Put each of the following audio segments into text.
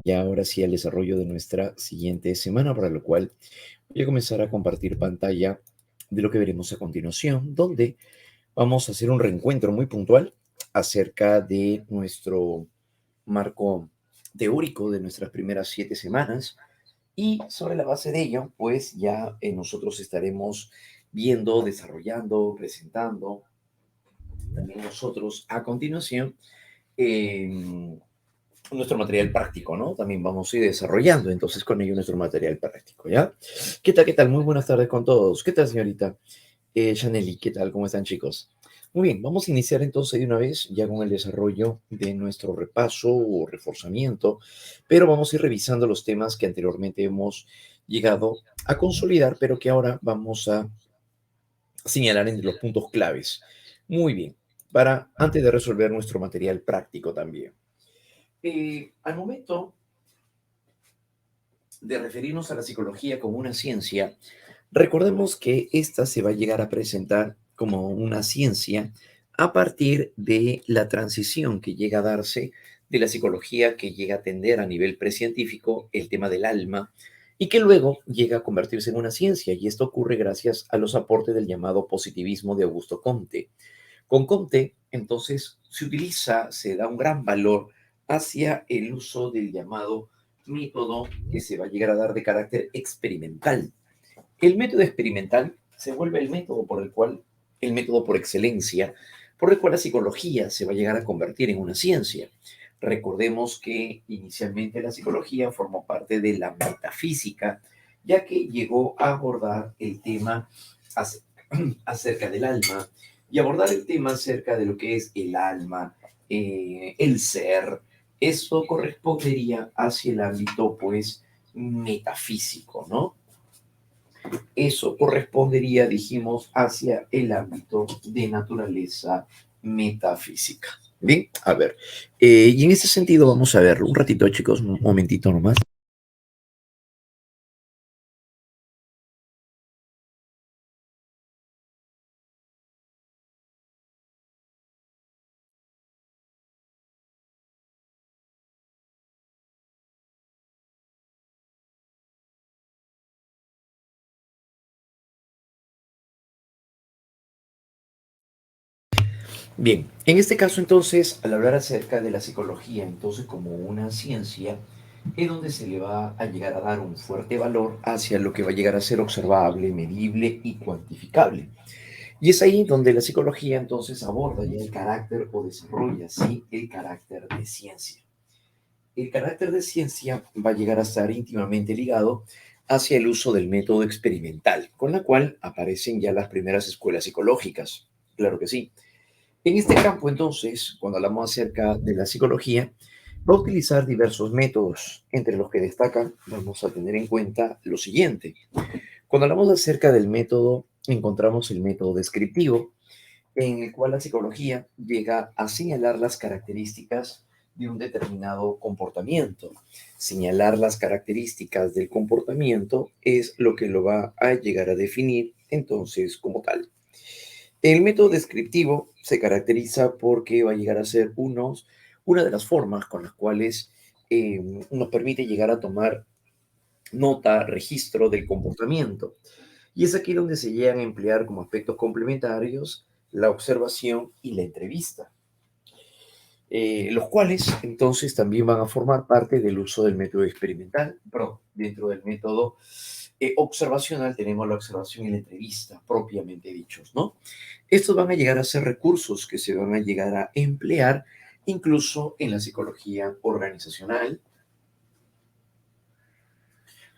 Y ahora sí al desarrollo de nuestra siguiente semana, para lo cual voy a comenzar a compartir pantalla de lo que veremos a continuación, donde vamos a hacer un reencuentro muy puntual acerca de nuestro marco teórico de nuestras primeras 7 semanas. Y sobre la base de ello, pues ya nosotros estaremos viendo, desarrollando, presentando también nosotros a continuación eh, nuestro material práctico, ¿no? También vamos a ir desarrollando entonces con ello nuestro material práctico, ¿ya? ¿Qué tal, qué tal? Muy buenas tardes con todos. ¿Qué tal, señorita? Chaneli, ¿qué tal? ¿Cómo están, chicos? Muy bien, vamos a iniciar entonces de una vez ya con el desarrollo de nuestro repaso o reforzamiento, pero vamos a ir revisando los temas que anteriormente hemos llegado a consolidar, pero que ahora vamos a señalar en los puntos claves. Muy bien, para antes de resolver nuestro material práctico también. Al momento de referirnos a la psicología como una ciencia, recordemos que esta se va a llegar a presentar como una ciencia a partir de la transición que llega a darse de la psicología que llega a atender a nivel precientífico el tema del alma y que luego llega a convertirse en una ciencia. Y esto ocurre gracias a los aportes del llamado positivismo de Augusto Comte. Con Comte, entonces, se da un gran valor hacia el uso del llamado método que se va a llegar a dar de carácter experimental. El método experimental se vuelve el método por excelencia, por el cual la psicología se va a llegar a convertir en una ciencia. Recordemos que inicialmente la psicología formó parte de la metafísica, ya que llegó a abordar el tema acerca del alma y abordar el tema acerca de lo que es el alma, el ser. Eso correspondería hacia el ámbito, pues, metafísico, ¿no? Eso correspondería, dijimos, hacia el ámbito de naturaleza metafísica. Bien, a ver. Y en ese sentido vamos a ver un ratito, chicos, un momentito nomás. Bien, en este caso entonces, al hablar acerca de la psicología, entonces como una ciencia, es donde se le va a llegar a dar un fuerte valor hacia lo que va a llegar a ser observable, medible y cuantificable. Y es ahí donde la psicología entonces aborda ya el carácter o desarrolla así el carácter de ciencia. El carácter de ciencia va a llegar a estar íntimamente ligado hacia el uso del método experimental, con la cual aparecen ya las primeras escuelas psicológicas. Claro que sí. En este campo, entonces, cuando hablamos acerca de la psicología, va a utilizar diversos métodos, entre los que destacan, vamos a tener en cuenta lo siguiente. Cuando hablamos acerca del método, encontramos el método descriptivo, en el cual la psicología llega a señalar las características de un determinado comportamiento. Señalar las características del comportamiento es lo que lo va a llegar a definir entonces como tal. El método descriptivo se caracteriza porque va a llegar a ser una de las formas con las cuales nos permite llegar a tomar nota, registro del comportamiento. Y es aquí donde se llegan a emplear como aspectos complementarios la observación y la entrevista, los cuales entonces también van a formar parte del uso del método experimental. Pero dentro del método observacional tenemos la observación y la entrevista propiamente dichos, ¿no? Estos van a llegar a ser recursos que se van a llegar a emplear incluso en la psicología organizacional,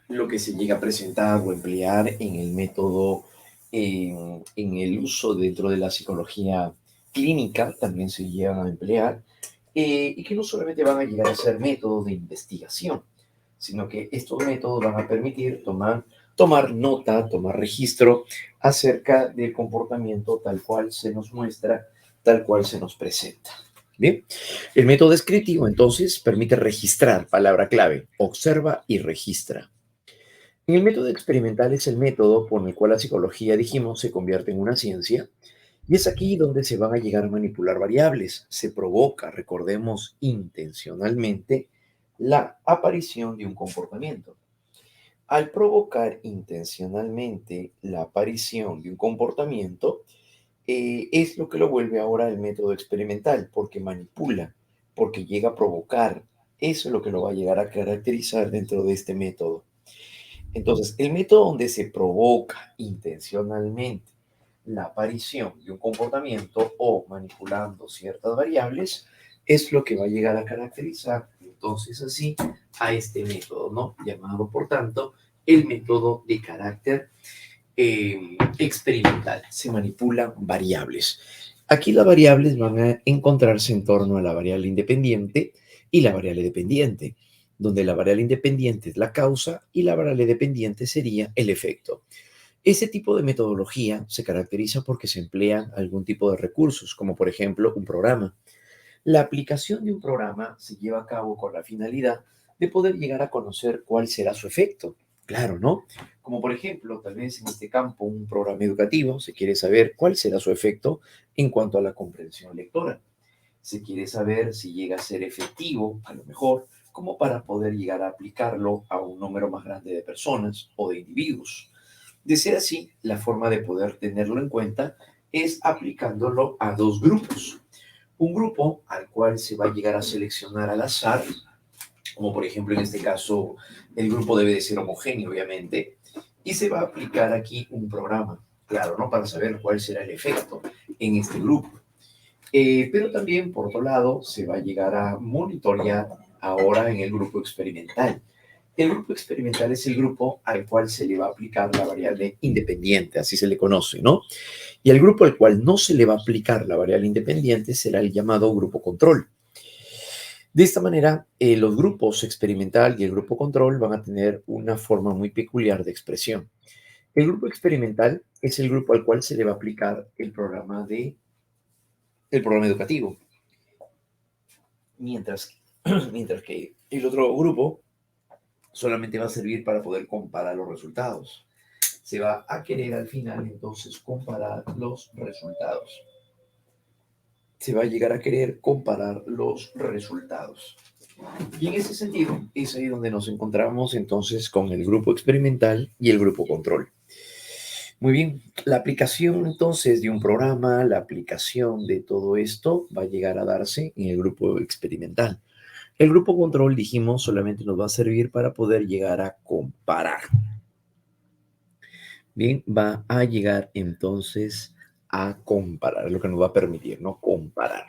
lo que se llega a presentar o emplear en el método, en el uso dentro de la psicología clínica, también se llegan a emplear, y que no solamente van a llegar a ser métodos de investigación, sino que estos métodos van a permitir tomar nota, tomar registro acerca del comportamiento tal cual se nos muestra, tal cual se nos presenta. Bien, el método descriptivo entonces permite registrar, palabra clave, observa y registra. En el método experimental es el método por el cual la psicología, dijimos, se convierte en una ciencia, y es aquí donde se van a llegar a manipular variables. Se provoca, recordemos, intencionalmente la aparición de un comportamiento. Al provocar intencionalmente la aparición de un comportamiento, es lo que lo vuelve ahora el método experimental, porque manipula, porque llega a provocar. Eso es lo que lo va a llegar a caracterizar dentro de este método. Entonces, el método donde se provoca intencionalmente la aparición de un comportamiento o manipulando ciertas variables es lo que va a llegar a caracterizar entonces así a este método, ¿no? Llamado, por tanto, el método de carácter experimental. Se manipulan variables. Aquí las variables van a encontrarse en torno a la variable independiente y la variable dependiente, donde la variable independiente es la causa y la variable dependiente sería el efecto. Ese tipo de metodología se caracteriza porque se emplean algún tipo de recursos, como por ejemplo un programa. La aplicación de un programa se lleva a cabo con la finalidad de poder llegar a conocer cuál será su efecto. Claro, ¿no? Como por ejemplo, tal vez en este campo, un programa educativo, se quiere saber cuál será su efecto en cuanto a la comprensión lectora. Se quiere saber si llega a ser efectivo, a lo mejor, como para poder llegar a aplicarlo a un número más grande de personas o de individuos. De ser así, la forma de poder tenerlo en cuenta es aplicándolo a dos grupos. Un grupo al cual se va a llegar a seleccionar al azar, como por ejemplo en este caso el grupo debe de ser homogéneo, obviamente, y se va a aplicar aquí un programa, claro, ¿no? Para saber cuál será el efecto en este grupo. Pero también, por otro lado, se va a llegar a monitorear ahora en el grupo experimental. El grupo experimental es el grupo al cual se le va a aplicar la variable independiente, así se le conoce, ¿no? Y el grupo al cual no se le va a aplicar la variable independiente será el llamado grupo control. De esta manera, los grupos experimental y el grupo control van a tener una forma muy peculiar de expresión. El grupo experimental es el grupo al cual se le va a aplicar el programa educativo, mientras, mientras que el otro grupo solamente va a servir para poder comparar los resultados. Se va a querer al final entonces comparar los resultados. Se va a llegar a querer comparar los resultados. Y en ese sentido, es ahí donde nos encontramos entonces con el grupo experimental y el grupo control. Muy bien, la aplicación entonces de un programa, la aplicación de todo esto va a llegar a darse en el grupo experimental. El grupo control, dijimos, solamente nos va a servir para poder llegar a comparar. Bien, va a llegar entonces a comparar, lo que nos va a permitir, ¿no? Comparar.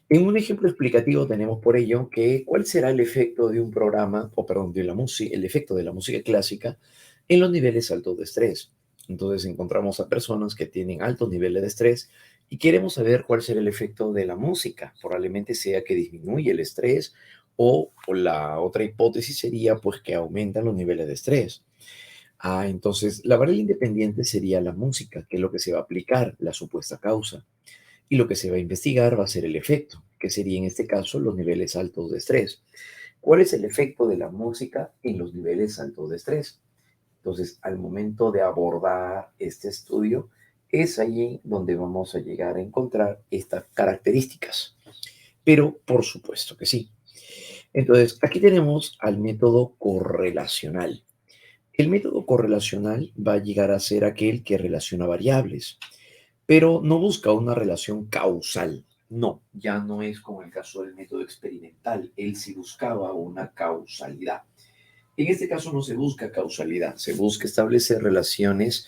En un ejemplo explicativo tenemos por ello que cuál será el efecto de un programa, o perdón, de la música, el efecto de la música clásica en los niveles altos de estrés. Entonces encontramos a personas que tienen altos niveles de estrés y queremos saber cuál será el efecto de la música. Probablemente sea que disminuye el estrés o la otra hipótesis sería pues que aumentan los niveles de estrés. Entonces la variable independiente sería la música, que es lo que se va a aplicar, la supuesta causa. Y lo que se va a investigar va a ser el efecto, que sería en este caso los niveles altos de estrés. ¿Cuál es el efecto de la música en los niveles altos de estrés? Entonces, al momento de abordar este estudio, es allí donde vamos a llegar a encontrar estas características. Pero por supuesto que sí. Entonces, aquí tenemos al método correlacional. El método correlacional va a llegar a ser aquel que relaciona variables, pero no busca una relación causal. No, ya no es como el caso del método experimental. Él sí buscaba una causalidad. En este caso no se busca causalidad, se busca establecer relaciones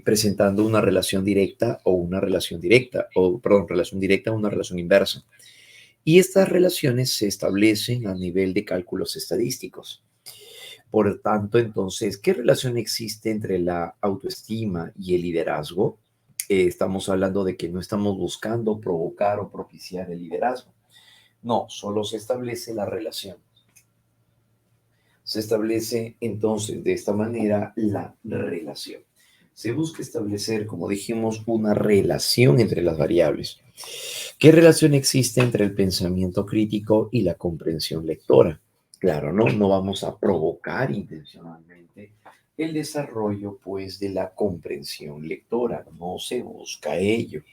presentando una relación directa o una relación directa, o perdón, relación directa o una relación inversa. Y estas relaciones se establecen a nivel de cálculos estadísticos. Por tanto, entonces, ¿qué relación existe entre la autoestima y el liderazgo? Estamos hablando de que no estamos buscando provocar o propiciar el liderazgo. No, solo se establece la relación. Se establece entonces de esta manera la relación. Se busca establecer, como dijimos, una relación entre las variables. ¿Qué relación existe entre el pensamiento crítico y la comprensión lectora? Claro, ¿no? No vamos a provocar intencionalmente el desarrollo, pues, de la comprensión lectora. No se busca ello.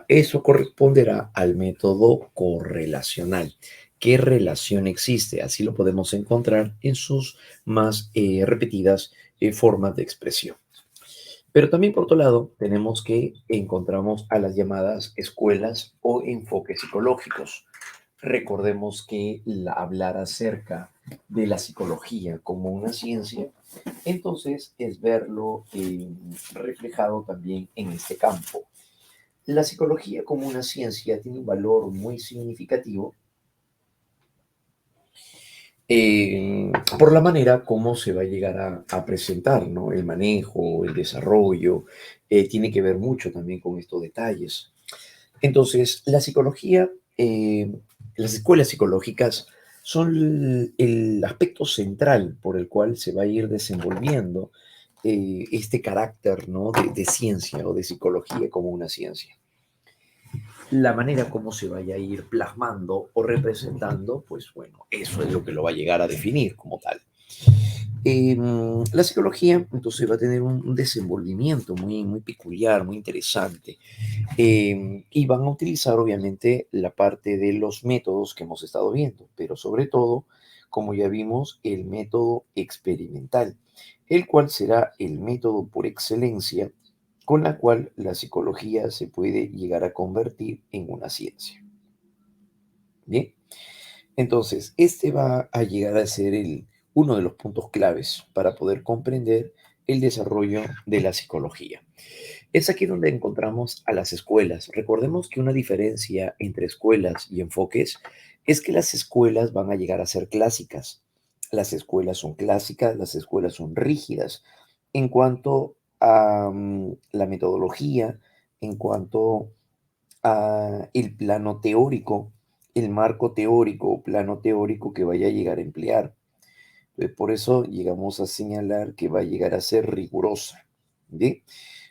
Eso corresponderá al método correlacional. qué relación existe. Así lo podemos encontrar en sus más repetidas formas de expresión. Pero también, por otro lado, tenemos que encontramos a las llamadas escuelas o enfoques psicológicos. Recordemos que hablar acerca de la psicología como una ciencia, entonces es verlo reflejado también en este campo. La psicología como una ciencia tiene un valor muy significativo por la manera como se va a llegar a presentar, ¿no? El manejo, el desarrollo, tiene que ver mucho también con estos detalles. Entonces, la psicología, las escuelas psicológicas son el aspecto central por el cual se va a ir desenvolviendo este carácter, ¿no? De ciencia o de psicología como una ciencia. La manera como se vaya a ir plasmando o representando, pues bueno, eso es lo que lo va a llegar a definir como tal. La psicología entonces va a tener un desenvolvimiento muy peculiar, muy interesante, y van a utilizar obviamente la parte de los métodos que hemos estado viendo, pero sobre todo, como ya vimos, el método experimental, el cual será el método por excelencia con la cual la psicología se puede llegar a convertir en una ciencia. Bien, entonces, este va a llegar a ser uno de los puntos claves para poder comprender el desarrollo de la psicología. Es aquí donde encontramos a las escuelas. Recordemos que una diferencia entre escuelas y enfoques es que las escuelas van a llegar a ser clásicas. Las escuelas son clásicas, las escuelas son rígidas en cuanto a la metodología, en cuanto a el plano teórico, el marco teórico o plano teórico que vaya a llegar a emplear. Por eso llegamos a señalar que va a llegar a ser rigurosa. ¿Bien?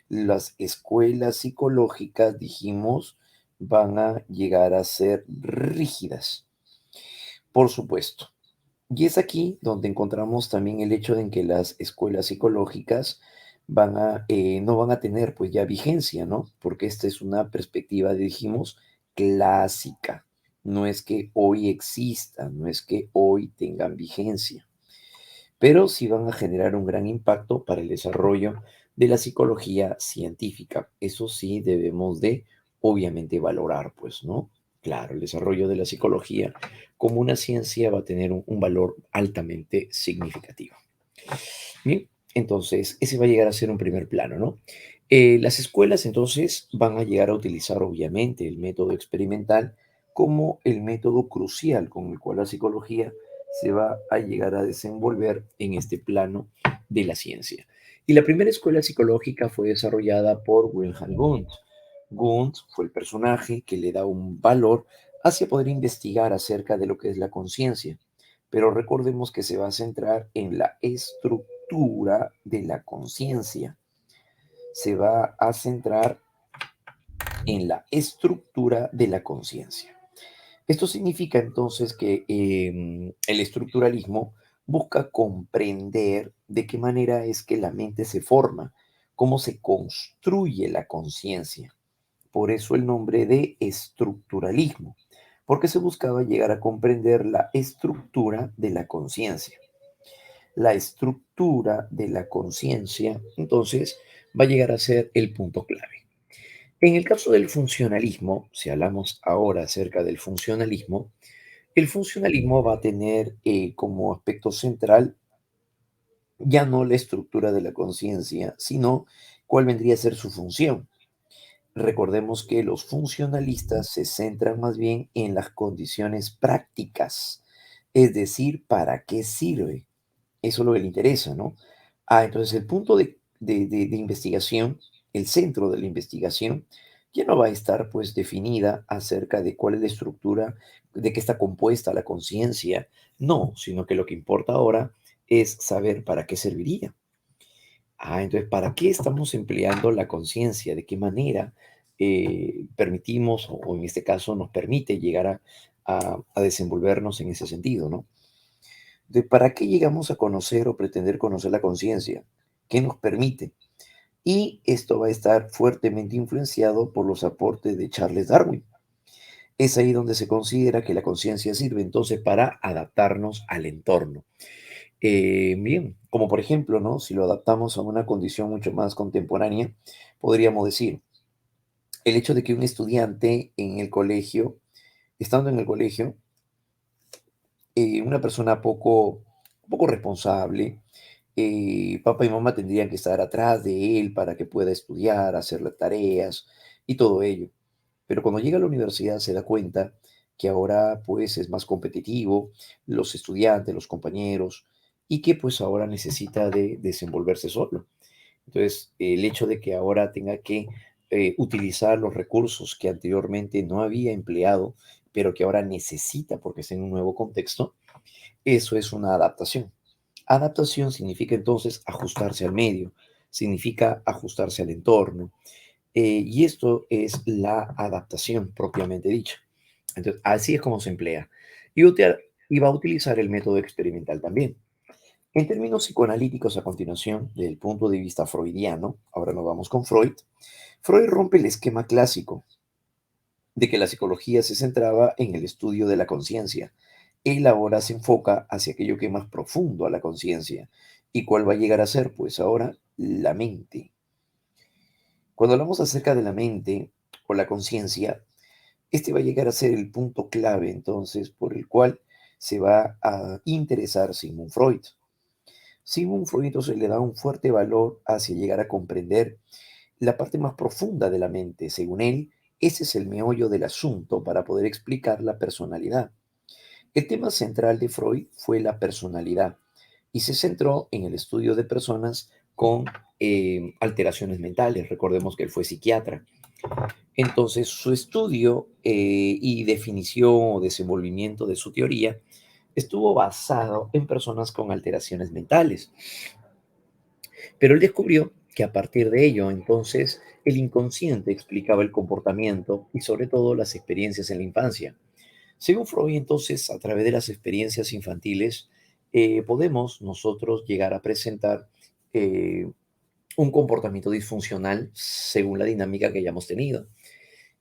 Las escuelas psicológicas, dijimos, van a llegar a ser rígidas, por supuesto. Y es aquí donde encontramos también el hecho de que las escuelas psicológicas no van a tener pues ya vigencia, ¿no? Porque esta es una perspectiva, dijimos, clásica. No es que hoy existan, no es que hoy tengan vigencia, pero sí van a generar un gran impacto para el desarrollo de la psicología científica. Eso sí debemos de, obviamente, valorar, pues, ¿no? Claro, el desarrollo de la psicología como una ciencia va a tener un valor altamente significativo. Bien, entonces, ese va a llegar a ser un primer plano, ¿no? Las escuelas entonces van a llegar a utilizar obviamente el método experimental como el método crucial con el cual la psicología se va a llegar a desenvolver en este plano de la ciencia. Y la primera escuela psicológica fue desarrollada por Wilhelm Wundt. Wundt fue el personaje que le da un valor hacia poder investigar acerca de lo que es la conciencia, pero recordemos que se va a centrar en la estructura de la conciencia. Se va a centrar en la estructura de la conciencia. Esto significa entonces que el estructuralismo busca comprender de qué manera es que la mente se forma, cómo se construye la conciencia. Por eso el nombre de estructuralismo, porque se buscaba llegar a comprender la estructura de la conciencia. La estructura de la conciencia, entonces, va a llegar a ser el punto clave. En el caso del funcionalismo, si hablamos ahora acerca del funcionalismo, el funcionalismo va a tener como aspecto central ya no la estructura de la conciencia, sino cuál vendría a ser su función. Recordemos que los funcionalistas se centran más bien en las condiciones prácticas, es decir, ¿para qué sirve? Eso es lo que le interesa, ¿no? Entonces el punto de investigación, el centro de la investigación, ya no va a estar pues definida acerca de cuál es la estructura, de qué está compuesta la conciencia, no, sino que lo que importa ahora es saber para qué serviría. Entonces, ¿para qué estamos empleando la conciencia? ¿De qué manera permitimos, o en este caso nos permite llegar a desenvolvernos en ese sentido, ¿no? De para qué llegamos a conocer o pretender conocer la conciencia, qué nos permite. Y esto va a estar fuertemente influenciado por los aportes de Charles Darwin. Es ahí donde se considera que la conciencia sirve entonces para adaptarnos al entorno. Bien, como por ejemplo, ¿no? Si lo adaptamos a una condición mucho más contemporánea, podríamos decir, el hecho de que un estudiante en el colegio, estando en el colegio, una persona poco responsable, papá y mamá tendrían que estar atrás de él para que pueda estudiar, hacer las tareas y todo ello. Pero cuando llega a la universidad se da cuenta que ahora pues es más competitivo, los estudiantes, los compañeros, y que pues ahora necesita de desenvolverse solo. Entonces, el hecho de que ahora tenga que utilizar los recursos que anteriormente no había empleado, pero que ahora necesita porque está en un nuevo contexto, eso es una adaptación. Adaptación significa entonces ajustarse al medio, significa ajustarse al entorno, y esto es la adaptación propiamente dicha. Entonces, así es como se emplea. Y va a utilizar el método experimental también. En términos psicoanalíticos, a continuación, desde el punto de vista freudiano, ahora nos vamos con Freud. Freud rompe el esquema clásico de que la psicología se centraba en el estudio de la conciencia. Él ahora se enfoca hacia aquello que es más profundo a la conciencia. ¿Y cuál va a llegar a ser? Pues ahora la mente. Cuando hablamos acerca de la mente o la conciencia, este va a llegar a ser el punto clave entonces por el cual se va a interesar Sigmund Freud. Sigmund Freud entonces le da un fuerte valor hacia llegar a comprender la parte más profunda de la mente. Según él, ese es el meollo del asunto para poder explicar la personalidad. El tema central de Freud fue la personalidad y se centró en el estudio de personas con alteraciones mentales. Recordemos que él fue psiquiatra. Entonces, su estudio y definición o desenvolvimiento de su teoría estuvo basado en personas con alteraciones mentales. Pero él descubrió que a partir de ello, entonces, el inconsciente explicaba el comportamiento y sobre todo las experiencias en la infancia. Según Freud, entonces, a través de las experiencias infantiles, podemos nosotros llegar a presentar eh, un comportamiento disfuncional según la dinámica que hayamos tenido.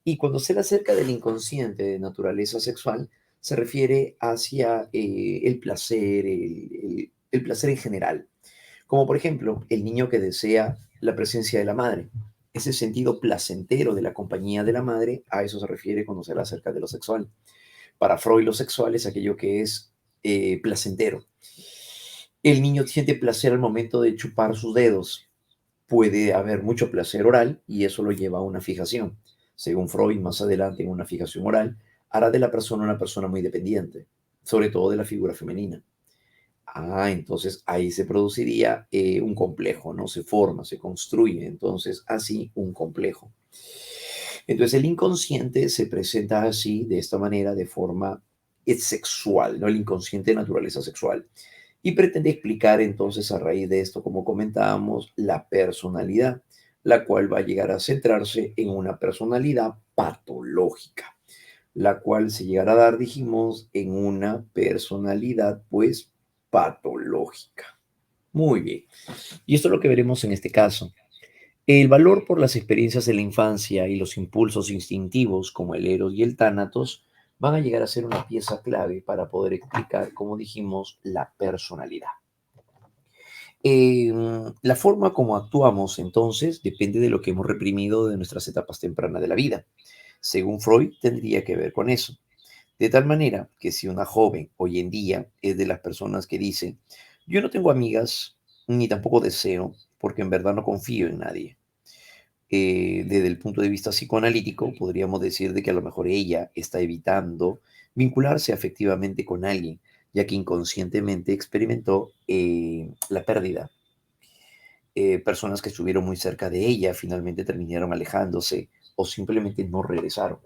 Y cuando se le acerca del inconsciente de naturaleza sexual, se refiere hacia el placer, el placer en general. Como por ejemplo, el niño que desea la presencia de la madre. Ese sentido placentero de la compañía de la madre, a eso se refiere cuando se le acerca de lo sexual. Para Freud, lo sexual es aquello que es placentero. El niño siente placer al momento de chupar sus dedos. Puede haber mucho placer oral y eso lo lleva a una fijación. Según Freud, más adelante en una fijación oral, hará de la persona una persona muy dependiente, sobre todo de la figura femenina. Entonces ahí se produciría un complejo, ¿no? Se forma, se construye entonces así un complejo. Entonces el inconsciente se presenta así, de esta manera, de forma sexual, ¿no? El inconsciente de naturaleza sexual. Y pretende explicar entonces a raíz de esto, como comentábamos, la personalidad, la cual va a llegar a centrarse en una personalidad patológica, la cual se llegará a dar, dijimos, en una personalidad pues patológica. Muy bien. Y esto es lo que veremos en este caso. El valor por las experiencias de la infancia y los impulsos instintivos como el eros y el tánatos van a llegar a ser una pieza clave para poder explicar, como dijimos, la personalidad. La forma como actuamos entonces depende de lo que hemos reprimido de nuestras etapas tempranas de la vida. Según Freud, tendría que ver con eso. De tal manera que si una joven hoy en día es de las personas que dicen, yo no tengo amigas ni tampoco deseo, porque en verdad no confío en nadie. Desde el punto de vista psicoanalítico, podríamos decir de que a lo mejor ella está evitando vincularse afectivamente con alguien, ya que inconscientemente experimentó la pérdida. Personas que estuvieron muy cerca de ella finalmente terminaron alejándose o simplemente no regresaron.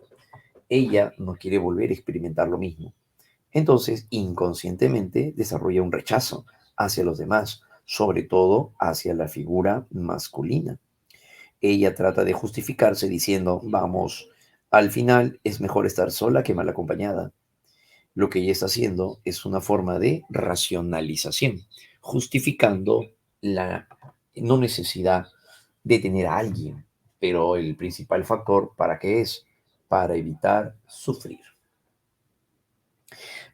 Ella no quiere volver a experimentar lo mismo. Entonces, inconscientemente desarrolla un rechazo hacia los demás, sobre todo hacia la figura masculina. Ella trata de justificarse diciendo, vamos, al final es mejor estar sola que mal acompañada. Lo que ella está haciendo es una forma de racionalización, justificando la no necesidad de tener a alguien, pero el principal factor, ¿para qué es? para evitar sufrir.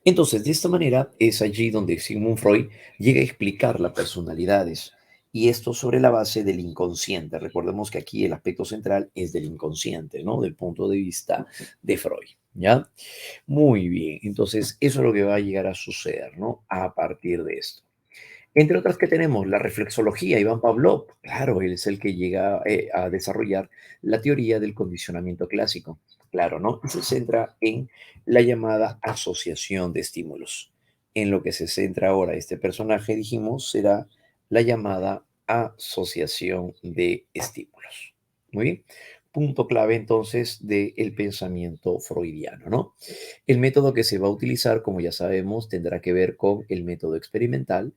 Entonces, de esta manera es allí donde Sigmund Freud llega a explicar las personalidades y esto sobre la base del inconsciente. Recordemos que aquí el aspecto central es del inconsciente, ¿no? Del punto de vista de Freud, ¿ya? Muy bien, entonces eso es lo que va a llegar a suceder, ¿no? A partir de esto. Entre otras que tenemos la reflexología, Iván Pavlov, claro, él es el que llega a desarrollar la teoría del condicionamiento clásico, claro, ¿no? Y se centra en la llamada asociación de estímulos. En lo que se centra ahora este personaje, dijimos, será la llamada asociación de estímulos. Muy bien. Punto clave entonces del pensamiento freudiano, ¿no? El método que se va a utilizar, como ya sabemos, tendrá que ver con el método experimental,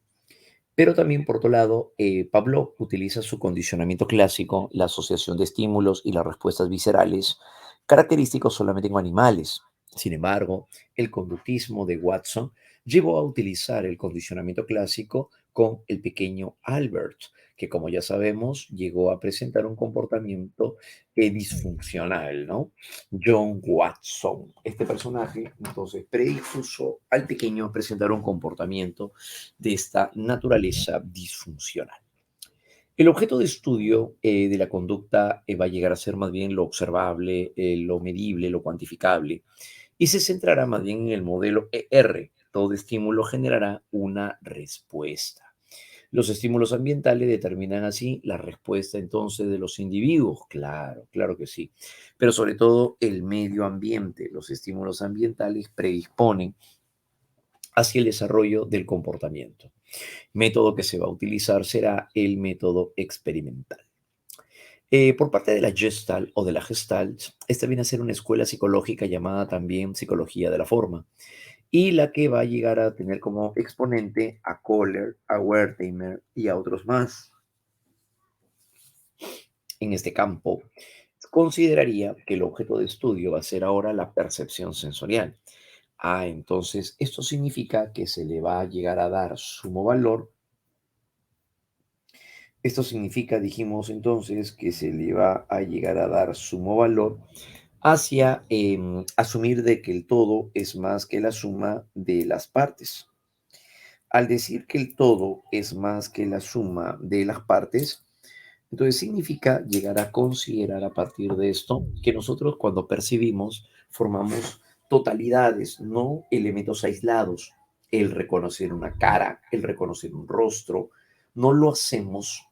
pero también, por otro lado, Pavlov utiliza su condicionamiento clásico, la asociación de estímulos y las respuestas viscerales, característicos solamente en animales. Sin embargo, el conductismo de Watson llevó a utilizar el condicionamiento clásico con el pequeño Albert, que como ya sabemos, llegó a presentar un comportamiento disfuncional, ¿no? John Watson, este personaje, entonces, predispuso al pequeño a presentar un comportamiento de esta naturaleza disfuncional. El objeto de estudio de la conducta va a llegar a ser más bien lo observable, lo medible, lo cuantificable, y se centrará más bien en el modelo ER. Todo estímulo generará una respuesta. Los estímulos ambientales determinan así la respuesta entonces de los individuos. Claro, claro que sí. Pero sobre todo el medio ambiente. Los estímulos ambientales predisponen hacia el desarrollo del comportamiento. Método que se va a utilizar será el método experimental. Por parte de la Gestalt o de la Gestalt, esta viene a ser una escuela psicológica llamada también psicología de la forma, y la que va a llegar a tener como exponente a Kohler, a Wertheimer y a otros más. En este campo, consideraría que el objeto de estudio va a ser ahora la percepción sensorial. Entonces esto significa que se le va a llegar a dar sumo valor. Esto significa, dijimos entonces, que se le va a llegar a dar sumo valor hacia asumir de que el todo es más que la suma de las partes. Al decir que el todo es más que la suma de las partes, entonces significa llegar a considerar a partir de esto que nosotros cuando percibimos formamos totalidades, no elementos aislados. El reconocer una cara, el reconocer un rostro, no lo hacemos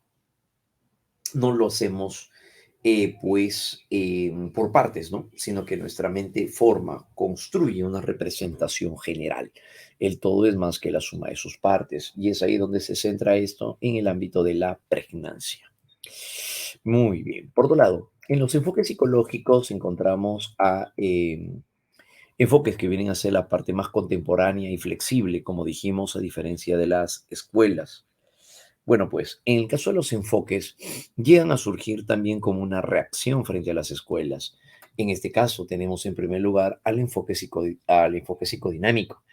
no lo hacemos por partes, ¿no? Sino que nuestra mente forma, construye una representación general. El todo es más que la suma de sus partes y es ahí donde se centra esto en el ámbito de la pregnancia. Muy bien. Por otro lado, en los enfoques psicológicos encontramos a enfoques que vienen a ser la parte más contemporánea y flexible, como dijimos, a diferencia de las escuelas. Bueno, pues en el caso de los enfoques, llegan a surgir también como una reacción frente a las escuelas. En este caso, tenemos en primer lugar al enfoque psicodinámico.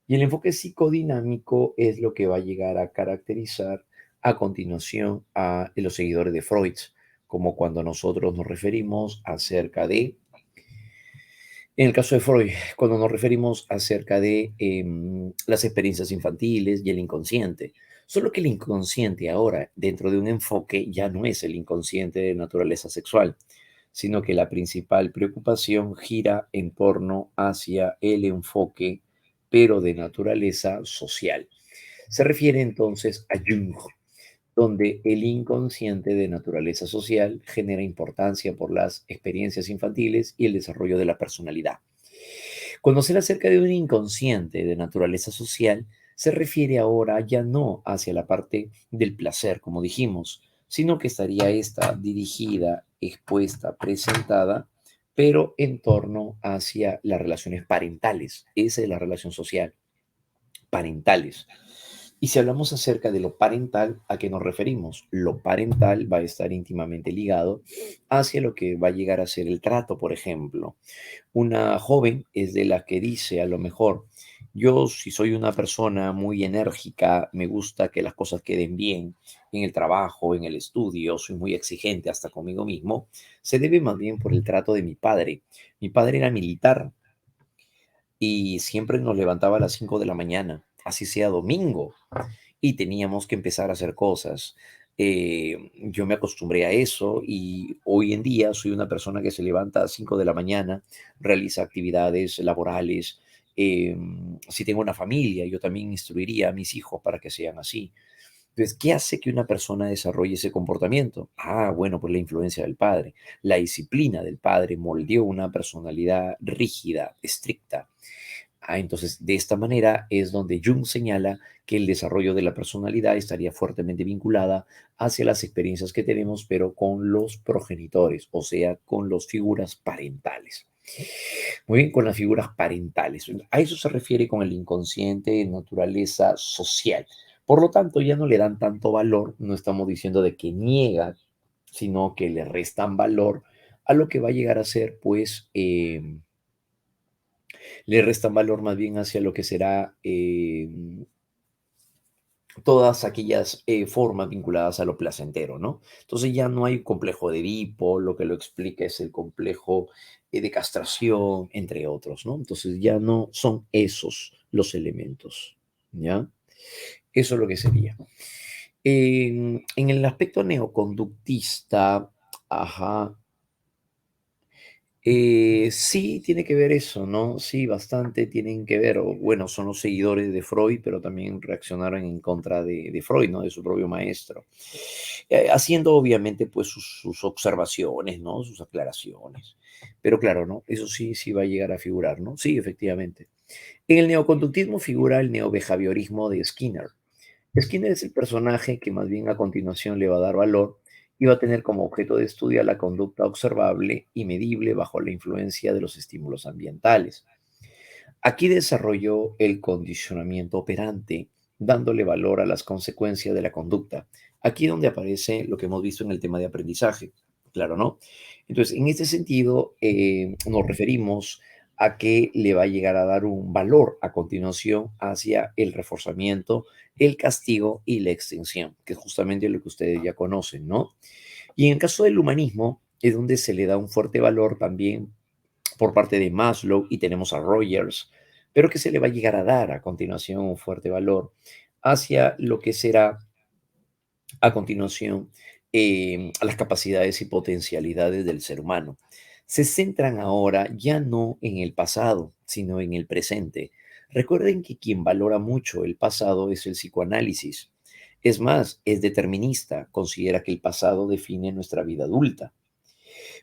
Y el enfoque psicodinámico es lo que va a llegar a caracterizar a continuación a los seguidores de Freud, como cuando nosotros nos referimos acerca de, en el caso de Freud, cuando nos referimos acerca de las experiencias infantiles y el inconsciente. Solo que el inconsciente ahora, dentro de un enfoque, ya no es el inconsciente de naturaleza sexual, sino que la principal preocupación gira en torno hacia el enfoque, pero de naturaleza social. Se refiere entonces a Jung, donde el inconsciente de naturaleza social genera importancia por las experiencias infantiles y el desarrollo de la personalidad. Conocer acerca de un inconsciente de naturaleza social se refiere ahora ya no hacia la parte del placer, como dijimos, sino que estaría esta dirigida, expuesta, presentada, pero en torno hacia las relaciones parentales. Esa es la relación social, parentales. Y si hablamos acerca de lo parental, ¿a qué nos referimos? Lo parental va a estar íntimamente ligado hacia lo que va a llegar a ser el trato, por ejemplo. Una joven es de la que dice a lo mejor, Yo, si soy una persona muy enérgica, me gusta que las cosas queden bien en el trabajo, en el estudio, soy muy exigente hasta conmigo mismo, se debe más bien por el trato de mi padre. Mi padre era militar y siempre nos levantaba a las 5 de la mañana, así sea domingo, y teníamos que empezar a hacer cosas. Yo me acostumbré a eso y hoy en día soy una persona que se levanta a 5 de la mañana, realiza actividades laborales. Si tengo una familia, yo también instruiría a mis hijos para que sean así. Entonces, ¿qué hace que una persona desarrolle ese comportamiento? Ah, bueno, pues la influencia del padre. La disciplina del padre moldeó una personalidad rígida, estricta. Entonces, de esta manera es donde Jung señala que el desarrollo de la personalidad estaría fuertemente vinculada hacia las experiencias que tenemos, pero con los progenitores, o sea, con las figuras parentales. Muy bien, con las figuras parentales. A eso se refiere con el inconsciente de naturaleza social. Por lo tanto, ya no le dan tanto valor, no estamos diciendo de que niega, sino que le restan valor a lo que va a llegar a ser, pues, le restan valor más bien hacia lo que será todas aquellas formas vinculadas a lo placentero, ¿no? Entonces ya no hay complejo de Edipo, lo que lo explica es el complejo de castración, entre otros, ¿no? Entonces ya no son esos los elementos, ¿ya? Eso es lo que sería. En el aspecto neoconductista, ajá, sí, tiene que ver eso, ¿no? Sí, bastante tienen que ver. O, bueno, son los seguidores de Freud, pero también reaccionaron en contra de Freud, ¿no? De su propio maestro. Haciendo obviamente pues sus observaciones, ¿no? Sus aclaraciones. Pero claro, ¿no? Eso sí, sí va a llegar a figurar, ¿no? Sí, efectivamente. En el neoconductismo figura el neobehaviorismo de Skinner. Skinner es el personaje que más bien a continuación le va a dar valor y va a tener como objeto de estudio la conducta observable y medible bajo la influencia de los estímulos ambientales. Aquí desarrolló el condicionamiento operante, dándole valor a las consecuencias de la conducta. Aquí donde aparece lo que hemos visto en el tema de aprendizaje, claro, ¿no? Entonces, en este sentido, nos referimos a que le va a llegar a dar un valor a continuación hacia el reforzamiento, el castigo y la extinción, que es justamente lo que ustedes ya conocen, ¿no? Y en el caso del humanismo, es donde se le da un fuerte valor también por parte de Maslow y tenemos a Rogers, pero que se le va a llegar a dar a continuación un fuerte valor hacia lo que será a continuación a las capacidades y potencialidades del ser humano. Se centran ahora ya no en el pasado, sino en el presente. Recuerden que quien valora mucho el pasado es el psicoanálisis. Es más, es determinista, considera que el pasado define nuestra vida adulta.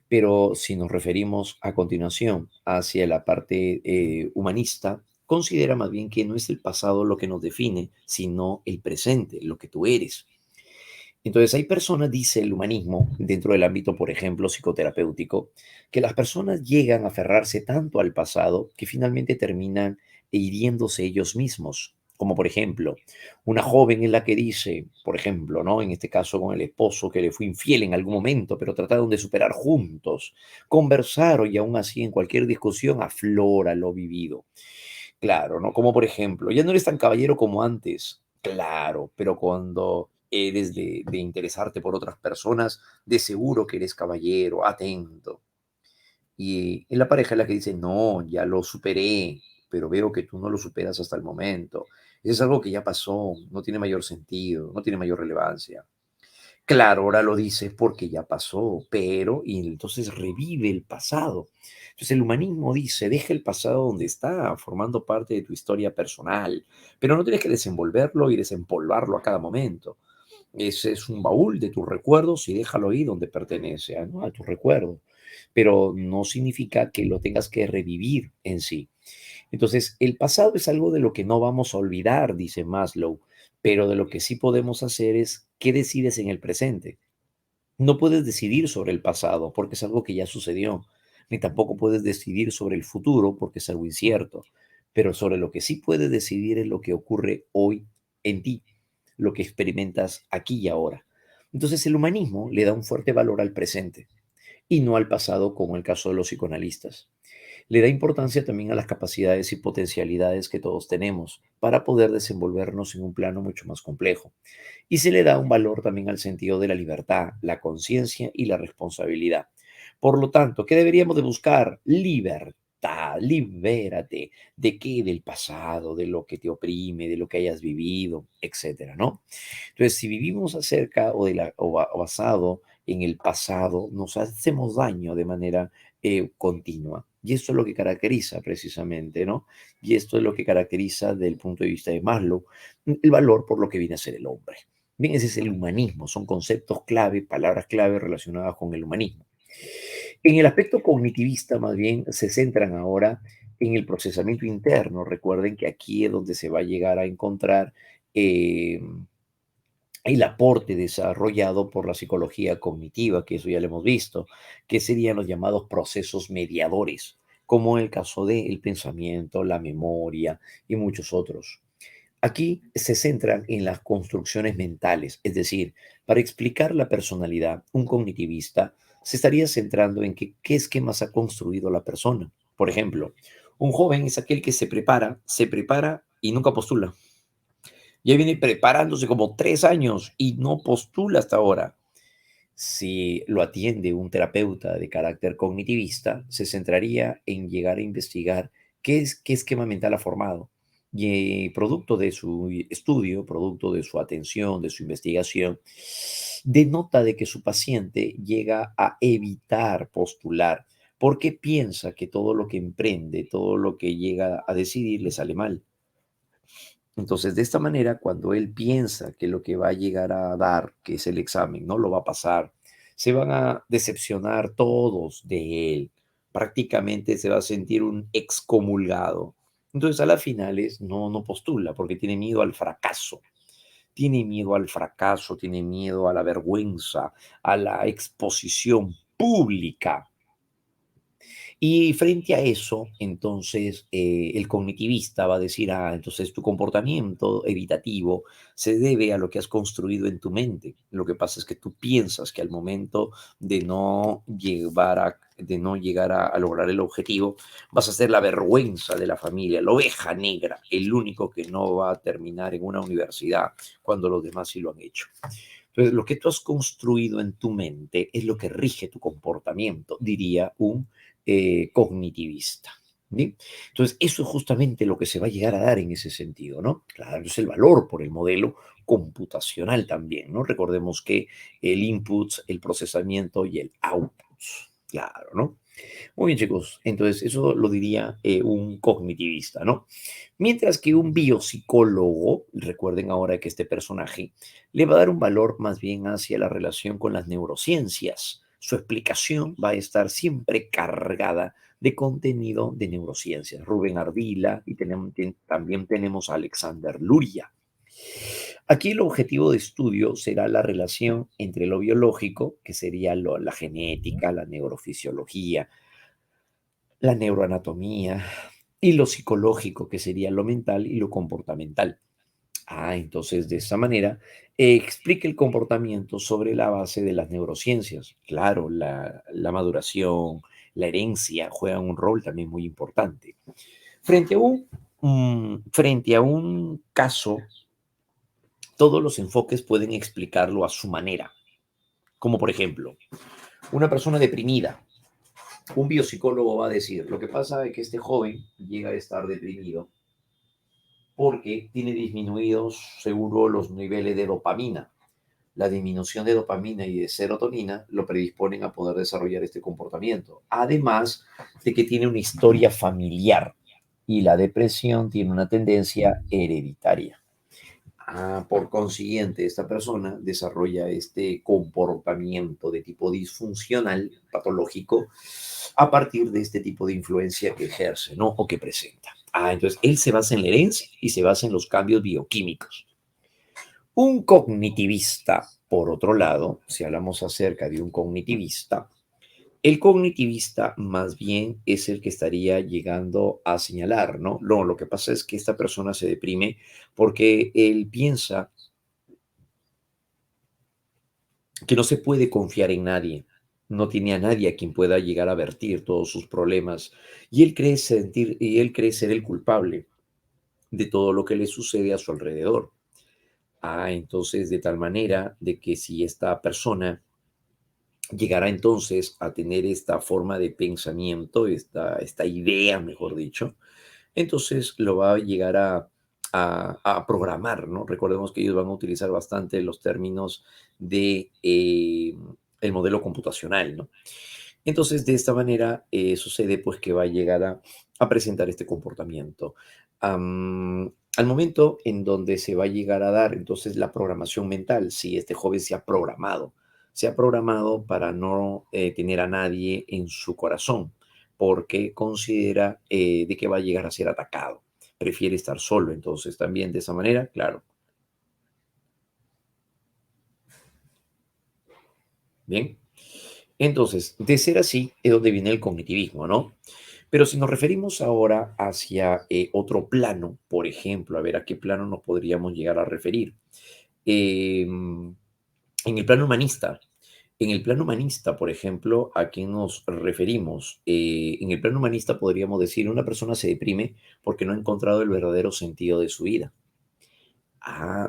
Pero si nos referimos a continuación hacia la parte humanista, considera más bien que no es el pasado lo que nos define, sino el presente, lo que tú eres. Entonces, hay personas, dice el humanismo, dentro del ámbito, por ejemplo, psicoterapéutico, que las personas llegan a aferrarse tanto al pasado que finalmente terminan hiriéndose ellos mismos. Como por ejemplo, una joven en la que dice, por ejemplo, ¿no? En este caso con el esposo que le fue infiel en algún momento, pero trataron de superar juntos, conversaron y aún así en cualquier discusión aflora lo vivido. Claro, ¿no? Como por ejemplo, ya no eres tan caballero como antes. Claro, pero cuando eres de interesarte por otras personas, de seguro que eres caballero, atento. Y en la pareja es la que dice, no, ya lo superé, pero veo que tú no lo superas hasta el momento. Eso es algo que ya pasó, no tiene mayor sentido, no tiene mayor relevancia. Claro, ahora lo dices porque ya pasó, pero y entonces revive el pasado. Entonces el humanismo dice, deja el pasado donde está, formando parte de tu historia personal, pero no tienes que desenvolverlo y desempolvarlo a cada momento. Ese es un baúl de tus recuerdos y déjalo ahí donde pertenece, ¿no? A tu recuerdo. Pero no significa que lo tengas que revivir en sí. Entonces, el pasado es algo de lo que no vamos a olvidar, dice Maslow, pero de lo que sí podemos hacer es qué decides en el presente. No puedes decidir sobre el pasado porque es algo que ya sucedió, ni tampoco puedes decidir sobre el futuro porque es algo incierto, pero sobre lo que sí puedes decidir es lo que ocurre hoy en ti, lo que experimentas aquí y ahora. Entonces el humanismo le da un fuerte valor al presente y no al pasado como el caso de los psicoanalistas. Le da importancia también a las capacidades y potencialidades que todos tenemos para poder desenvolvernos en un plano mucho más complejo. Y se le da un valor también al sentido de la libertad, la conciencia y la responsabilidad. Por lo tanto, ¿qué deberíamos de buscar? Libertad. Libérate. ¿De qué? Del pasado, de lo que te oprime, de lo que hayas vivido, etcétera, ¿no? Entonces, si vivimos acerca o basado en el pasado, nos hacemos daño de manera continua. Y esto es lo que caracteriza precisamente, ¿no? Y esto es lo que caracteriza desde el punto de vista de Maslow el valor por lo que viene a ser el hombre. Bien, ese es el humanismo, son conceptos clave, palabras clave relacionadas con el humanismo. En el aspecto cognitivista, más bien, se centran ahora en el procesamiento interno. Recuerden que aquí es donde se va a llegar a encontrar eh, el aporte desarrollado por la psicología cognitiva, que eso ya lo hemos visto, que serían los llamados procesos mediadores, como en el caso del pensamiento, la memoria y muchos otros. Aquí se centran en las construcciones mentales, es decir, para explicar la personalidad, un cognitivista se estaría centrando en qué esquemas ha construido la persona. Por ejemplo, un joven es aquel que se prepara y nunca postula. Ya viene preparándose como 3 años y no postula hasta ahora. Si lo atiende un terapeuta de carácter cognitivista, se centraría en llegar a investigar qué esquema mental ha formado. Y producto de su estudio, producto de su atención, de su investigación, denota de que su paciente llega a evitar postular porque piensa que todo lo que emprende, todo lo que llega a decidir le sale mal. Entonces, de esta manera, cuando él piensa que lo que va a llegar a dar, que es el examen, no lo va a pasar, se van a decepcionar todos de él. Prácticamente se va a sentir un excomulgado. Entonces, a las finales no postula porque tiene miedo al fracaso. Tiene miedo al fracaso, tiene miedo a la vergüenza, a la exposición pública. Y frente a eso, entonces, el cognitivista va a decir, entonces tu comportamiento evitativo se debe a lo que has construido en tu mente. Lo que pasa es que tú piensas que al momento de no llegar a lograr el objetivo, vas a ser la vergüenza de la familia, la oveja negra, el único que no va a terminar en una universidad cuando los demás sí lo han hecho. Entonces, lo que tú has construido en tu mente es lo que rige tu comportamiento, diría un cognitivista. ¿Sí? Entonces, eso es justamente lo que se va a llegar a dar en ese sentido, ¿no? Claro, es el valor por el modelo computacional también, ¿no? Recordemos que el input, el procesamiento y el output, claro, ¿no? Muy bien, chicos. Entonces, eso lo diría un cognitivista, ¿no? Mientras que un biopsicólogo, recuerden ahora que este personaje, le va a dar un valor más bien hacia la relación con las neurociencias. Su explicación va a estar siempre cargada de contenido de neurociencias. Rubén Ardila y también tenemos a Alexander Luria. Aquí el objetivo de estudio será la relación entre lo biológico, que sería la genética, la neurofisiología, la neuroanatomía, y lo psicológico, que sería lo mental y lo comportamental. Entonces de esa manera explica el comportamiento sobre la base de las neurociencias. Claro, la maduración, la herencia juegan un rol también muy importante. Frente a un caso, todos los enfoques pueden explicarlo a su manera. Como por ejemplo, una persona deprimida. Un biopsicólogo va a decir, lo que pasa es que este joven llega a estar deprimido porque tiene disminuidos, seguro, los niveles de dopamina. La disminución de dopamina y de serotonina lo predisponen a poder desarrollar este comportamiento. Además de que tiene una historia familiar y la depresión tiene una tendencia hereditaria. Por consiguiente, esta persona desarrolla este comportamiento de tipo disfuncional, patológico, a partir de este tipo de influencia que ejerce, ¿no? O que presenta. Entonces, él se basa en la herencia y se basa en los cambios bioquímicos. Un cognitivista, por otro lado, si hablamos acerca de un cognitivista, el cognitivista más bien es el que estaría llegando a señalar, ¿no? No, lo que pasa es que esta persona se deprime porque él piensa que no se puede confiar en nadie. no tiene a nadie a quien pueda llegar a vertir todos sus problemas y él cree ser el culpable de todo lo que le sucede a su alrededor. Entonces, de tal manera de que si esta persona llegara entonces a tener esta forma de pensamiento, esta idea, mejor dicho, entonces lo va a llegar a programar, ¿no? Recordemos que ellos van a utilizar bastante los términos de el modelo computacional, ¿no? Entonces, de esta manera sucede pues que va a llegar a presentar este comportamiento. Al momento en donde se va a llegar a dar entonces la programación mental, si este joven se ha programado para no tener a nadie en su corazón, porque considera de que va a llegar a ser atacado. Prefiere estar solo, entonces también de esa manera, claro. Bien. Entonces, de ser así, es donde viene el cognitivismo, ¿no? Pero si nos referimos ahora hacia otro plano, por ejemplo, a ver a qué plano nos podríamos llegar a referir. En el plano humanista, por ejemplo, ¿a qué nos referimos? En el plano humanista podríamos decir, una persona se deprime porque no ha encontrado el verdadero sentido de su vida.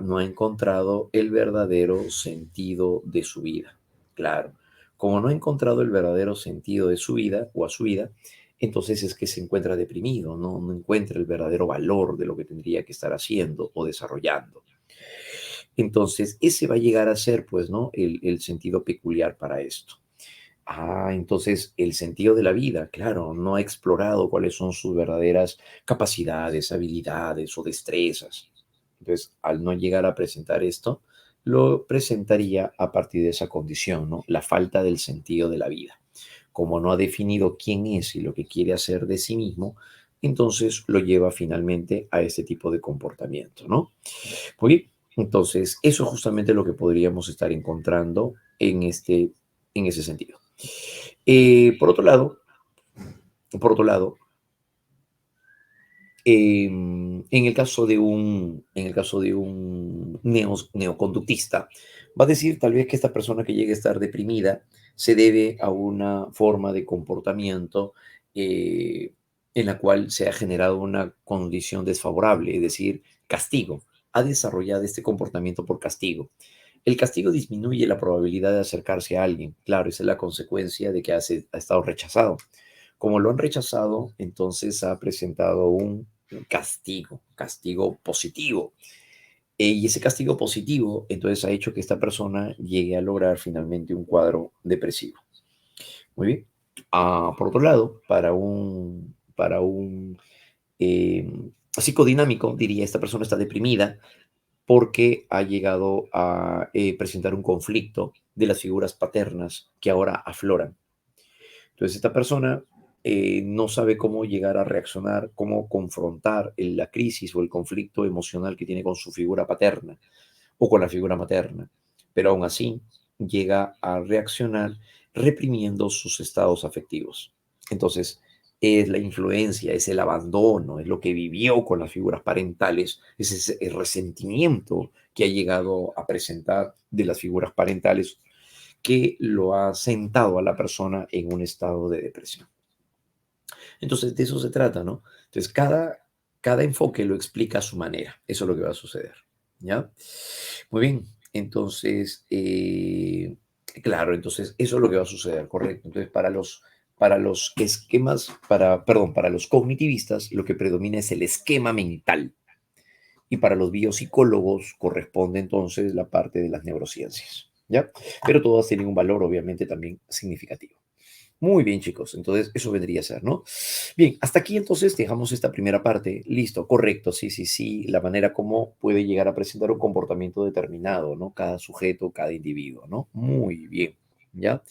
No ha encontrado el verdadero sentido de su vida. Claro, como no ha encontrado el verdadero sentido de su vida o a su vida, entonces es que se encuentra deprimido, no encuentra el verdadero valor de lo que tendría que estar haciendo o desarrollando. Entonces, ese va a llegar a ser, pues, ¿no? El sentido peculiar para esto. Entonces el sentido de la vida, claro, no ha explorado cuáles son sus verdaderas capacidades, habilidades o destrezas. Entonces, al no llegar a presentar esto, lo presentaría a partir de esa condición, ¿no? La falta del sentido de la vida. Como no ha definido quién es y lo que quiere hacer de sí mismo, entonces lo lleva finalmente a este tipo de comportamiento, ¿no? Muy bien. Entonces, eso es justamente lo que podríamos estar encontrando en ese sentido. Por otro lado, por otro lado, en el caso de un neoconductista, va a decir tal vez que esta persona que llegue a estar deprimida se debe a una forma de comportamiento eh, en la cual se ha generado una condición desfavorable, es decir, castigo. Ha desarrollado este comportamiento por castigo. El castigo disminuye la probabilidad de acercarse a alguien. Claro, esa es la consecuencia de que ha estado rechazado. Como lo han rechazado, entonces ha presentado un castigo positivo. Y ese castigo positivo, entonces ha hecho que esta persona llegue a lograr finalmente un cuadro depresivo. Muy bien. Por otro lado, para un psicodinámico, diría, esta persona está deprimida porque ha llegado a presentar un conflicto de las figuras paternas que ahora afloran. Entonces, esta persona no sabe cómo llegar a reaccionar, cómo confrontar la crisis o el conflicto emocional que tiene con su figura paterna o con la figura materna, pero aún así llega a reaccionar reprimiendo sus estados afectivos. Entonces, es la influencia, es el abandono, es lo que vivió con las figuras parentales, es ese el resentimiento que ha llegado a presentar de las figuras parentales que lo ha sentado a la persona en un estado de depresión. Entonces, de eso se trata, ¿no? Entonces, cada enfoque lo explica a su manera. Eso es lo que va a suceder, ¿ya? Muy bien. Entonces, claro, entonces eso es lo que va a suceder, correcto. Entonces, para los esquemas, perdón, para los cognitivistas, lo que predomina es el esquema mental. Y para los biopsicólogos corresponde entonces la parte de las neurociencias, ¿ya? Pero todas tienen un valor, obviamente, también significativo. Muy bien, chicos. Entonces, eso vendría a ser, ¿no? Bien, hasta aquí entonces dejamos esta primera parte. Listo, correcto. Sí, sí, sí. La manera como puede llegar a presentar un comportamiento determinado, ¿no? Cada sujeto, cada individuo, ¿no? Muy bien. ¿Ya?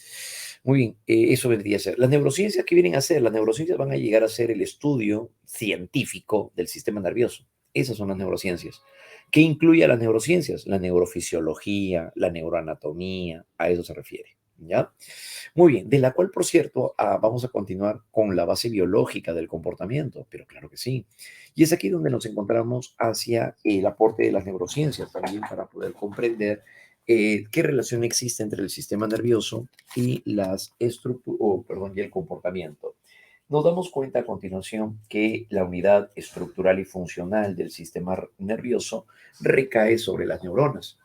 Muy bien. Eso vendría a ser. Las neurociencias, ¿qué vienen a ser? Las neurociencias van a llegar a ser el estudio científico del sistema nervioso. Esas son las neurociencias. ¿Qué incluye a las neurociencias? La neurofisiología, la neuroanatomía, a eso se refiere. ¿Ya? Muy bien, de la cual, por cierto, vamos a continuar con la base biológica del comportamiento, pero claro que sí. Y es aquí donde nos encontramos hacia el aporte de las neurociencias también para poder comprender ¿Qué relación existe entre el sistema nervioso y y el comportamiento? Nos damos cuenta a continuación que la unidad estructural y funcional del sistema nervioso recae sobre las neuronas.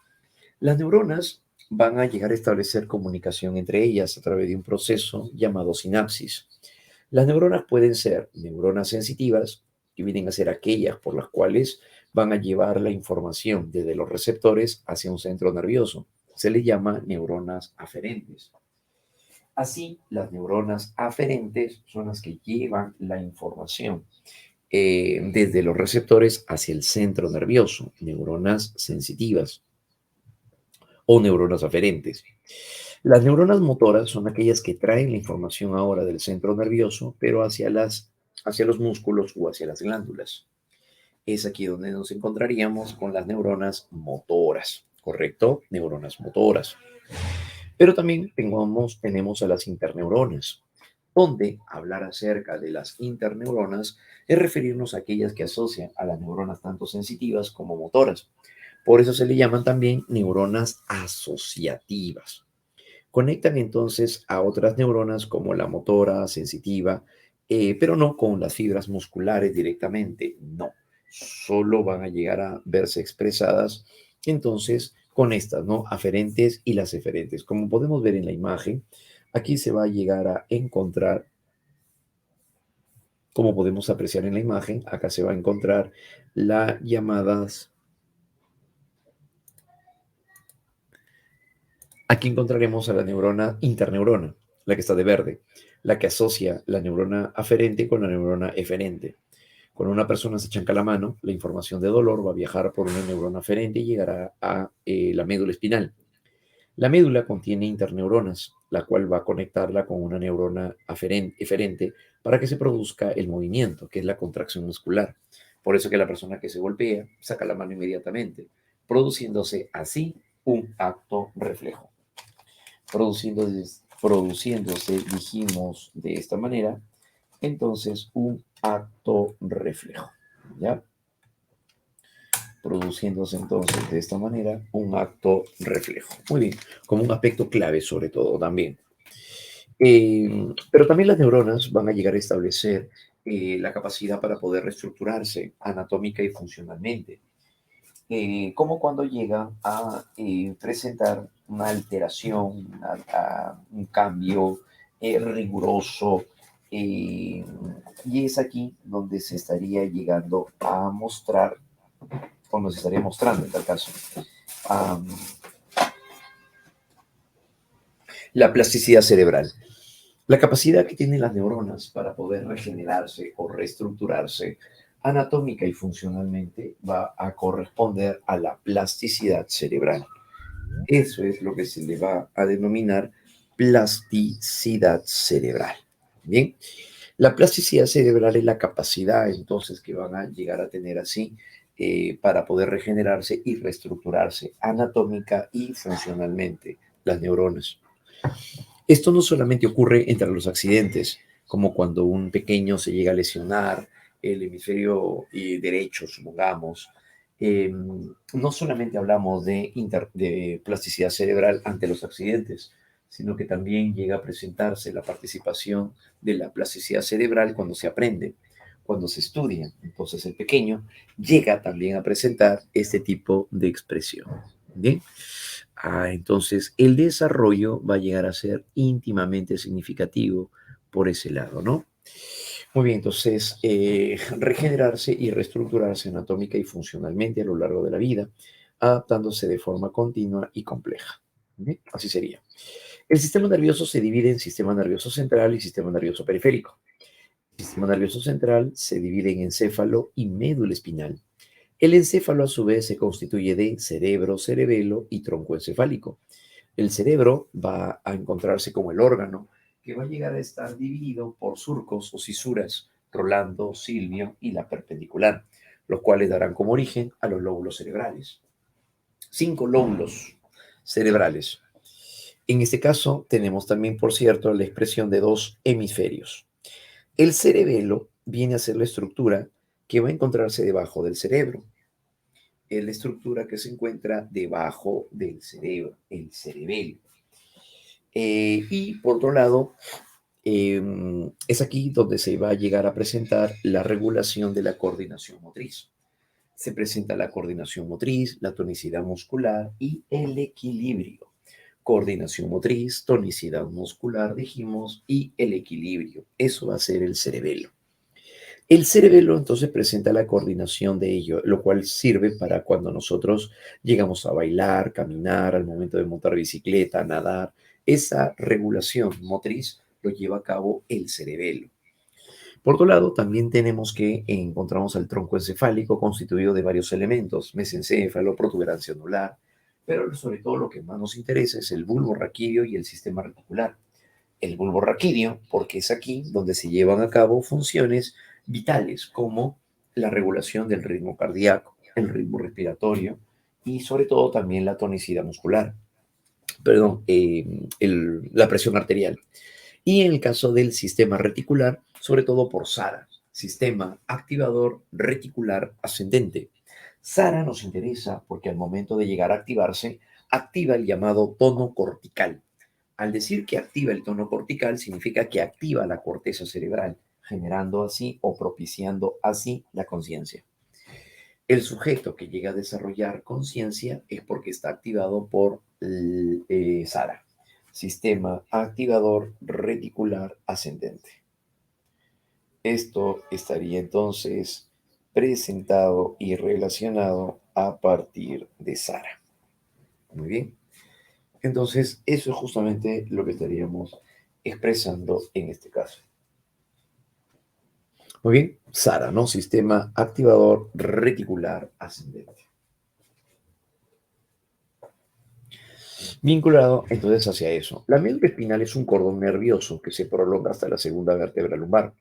Las neuronas van a llegar a establecer comunicación entre ellas a través de un proceso llamado sinapsis. Las neuronas pueden ser neuronas sensitivas, que vienen a ser aquellas por las cuales van a llevar la información desde los receptores hacia un centro nervioso. Se les llama neuronas aferentes. Así, las neuronas aferentes son las que llevan la información desde los receptores hacia el centro nervioso, neuronas sensitivas o neuronas aferentes. Las neuronas motoras son aquellas que traen la información ahora del centro nervioso, pero hacia los músculos o hacia las glándulas. Es aquí donde nos encontraríamos con las neuronas motoras, ¿correcto? Neuronas motoras. Pero también tenemos a las interneuronas, donde hablar acerca de las interneuronas es referirnos a aquellas que asocian a las neuronas tanto sensitivas como motoras. Por eso se le llaman también neuronas asociativas. Conectan entonces a otras neuronas como la motora, sensitiva, pero no con las fibras musculares directamente, no. Solo van a llegar a verse expresadas entonces con estas, ¿no? Aferentes y las eferentes. Como podemos ver en la imagen, aquí se va a llegar a encontrar, como podemos apreciar en la imagen, acá se va a encontrar las llamadas. Aquí encontraremos a la neurona interneurona, la que está de verde, la que asocia la neurona aferente con la neurona eferente. Cuando una persona se chanca la mano, la información de dolor va a viajar por una neurona aferente y llegará a la médula espinal. La médula contiene interneuronas, la cual va a conectarla con una neurona eferente para que se produzca el movimiento, que es la contracción muscular. Por eso que la persona que se golpea saca la mano inmediatamente, produciéndose así un acto reflejo. Produciéndose, dijimos de esta manera, entonces un acto reflejo, ¿ya? Produciéndose entonces de esta manera un acto reflejo. Muy bien, como un aspecto clave sobre todo también. Pero también las neuronas van a llegar a establecer la capacidad para poder reestructurarse anatómica y funcionalmente, como cuando llega a presentar una alteración, un cambio riguroso, eh, y es aquí donde se estaría llegando a mostrar, o nos estaría mostrando en tal caso, um, la plasticidad cerebral. La capacidad que tienen las neuronas para poder regenerarse o reestructurarse anatómica y funcionalmente va a corresponder a la plasticidad cerebral. Eso es lo que se le va a denominar plasticidad cerebral. Bien, la plasticidad cerebral es la capacidad entonces que van a llegar a tener así para poder regenerarse y reestructurarse anatómica y funcionalmente las neuronas. Esto no solamente ocurre entre los accidentes, como cuando un pequeño se llega a lesionar el hemisferio derecho, supongamos. No solamente hablamos de plasticidad cerebral ante los accidentes, sino que también llega a presentarse la participación de la plasticidad cerebral cuando se aprende, cuando se estudia. Entonces el pequeño llega también a presentar este tipo de expresión. ¿Bien? Entonces el desarrollo va a llegar a ser íntimamente significativo por ese lado, ¿no? Muy bien, entonces regenerarse y reestructurarse anatómica y funcionalmente a lo largo de la vida, adaptándose de forma continua y compleja. ¿Bien? Así sería. El sistema nervioso se divide en sistema nervioso central y sistema nervioso periférico. El sistema nervioso central se divide en encéfalo y médula espinal. El encéfalo a su vez se constituye de cerebro, cerebelo y tronco encefálico. El cerebro va a encontrarse como el órgano que va a llegar a estar dividido por surcos o cisuras, Rolando, Silvio y la perpendicular, los cuales darán como origen a los lóbulos cerebrales. 5 lóbulos cerebrales. En este caso tenemos también, por cierto, la expresión de 2 hemisferios. El cerebelo viene a ser la estructura que va a encontrarse debajo del cerebro. es la estructura que se encuentra debajo del cerebro, el cerebelo. Y por otro lado, es aquí donde se va a llegar a presentar la regulación de la coordinación motriz. Se presenta la coordinación motriz, la tonicidad muscular y el equilibrio. Coordinación motriz, tonicidad muscular, dijimos, y el equilibrio. Eso va a ser el cerebelo. El cerebelo entonces presenta la coordinación de ello, lo cual sirve para cuando nosotros llegamos a bailar, caminar, al momento de montar bicicleta, nadar. Esa regulación motriz lo lleva a cabo el cerebelo. Por otro lado, también tenemos que encontramos el tronco encefálico constituido de varios elementos, mesencéfalo, protuberancia anular, pero sobre todo lo que más nos interesa es el bulbo raquídeo y el sistema reticular. El bulbo raquídeo, porque es aquí donde se llevan a cabo funciones vitales como la regulación del ritmo cardíaco, el ritmo respiratorio y sobre todo también la tonicidad muscular, perdón, la presión arterial. Y en el caso del sistema reticular, sobre todo por SARA, sistema activador reticular ascendente. SARA nos interesa porque al momento de llegar a activarse, activa el llamado tono cortical. Al decir que activa el tono cortical, significa que activa la corteza cerebral, generando así o propiciando así la conciencia. El sujeto que llega a desarrollar conciencia es porque está activado por SARA, Sistema Activador Reticular Ascendente. Esto estaría entonces presentado y relacionado a partir de SARA. Muy bien. Entonces, eso es justamente lo que estaríamos expresando en este caso. Muy bien, SARA, ¿no? Sistema Activador Reticular Ascendente. Vinculado entonces hacia eso. La médula espinal es un cordón nervioso que se prolonga hasta la segunda vértebra lumbar.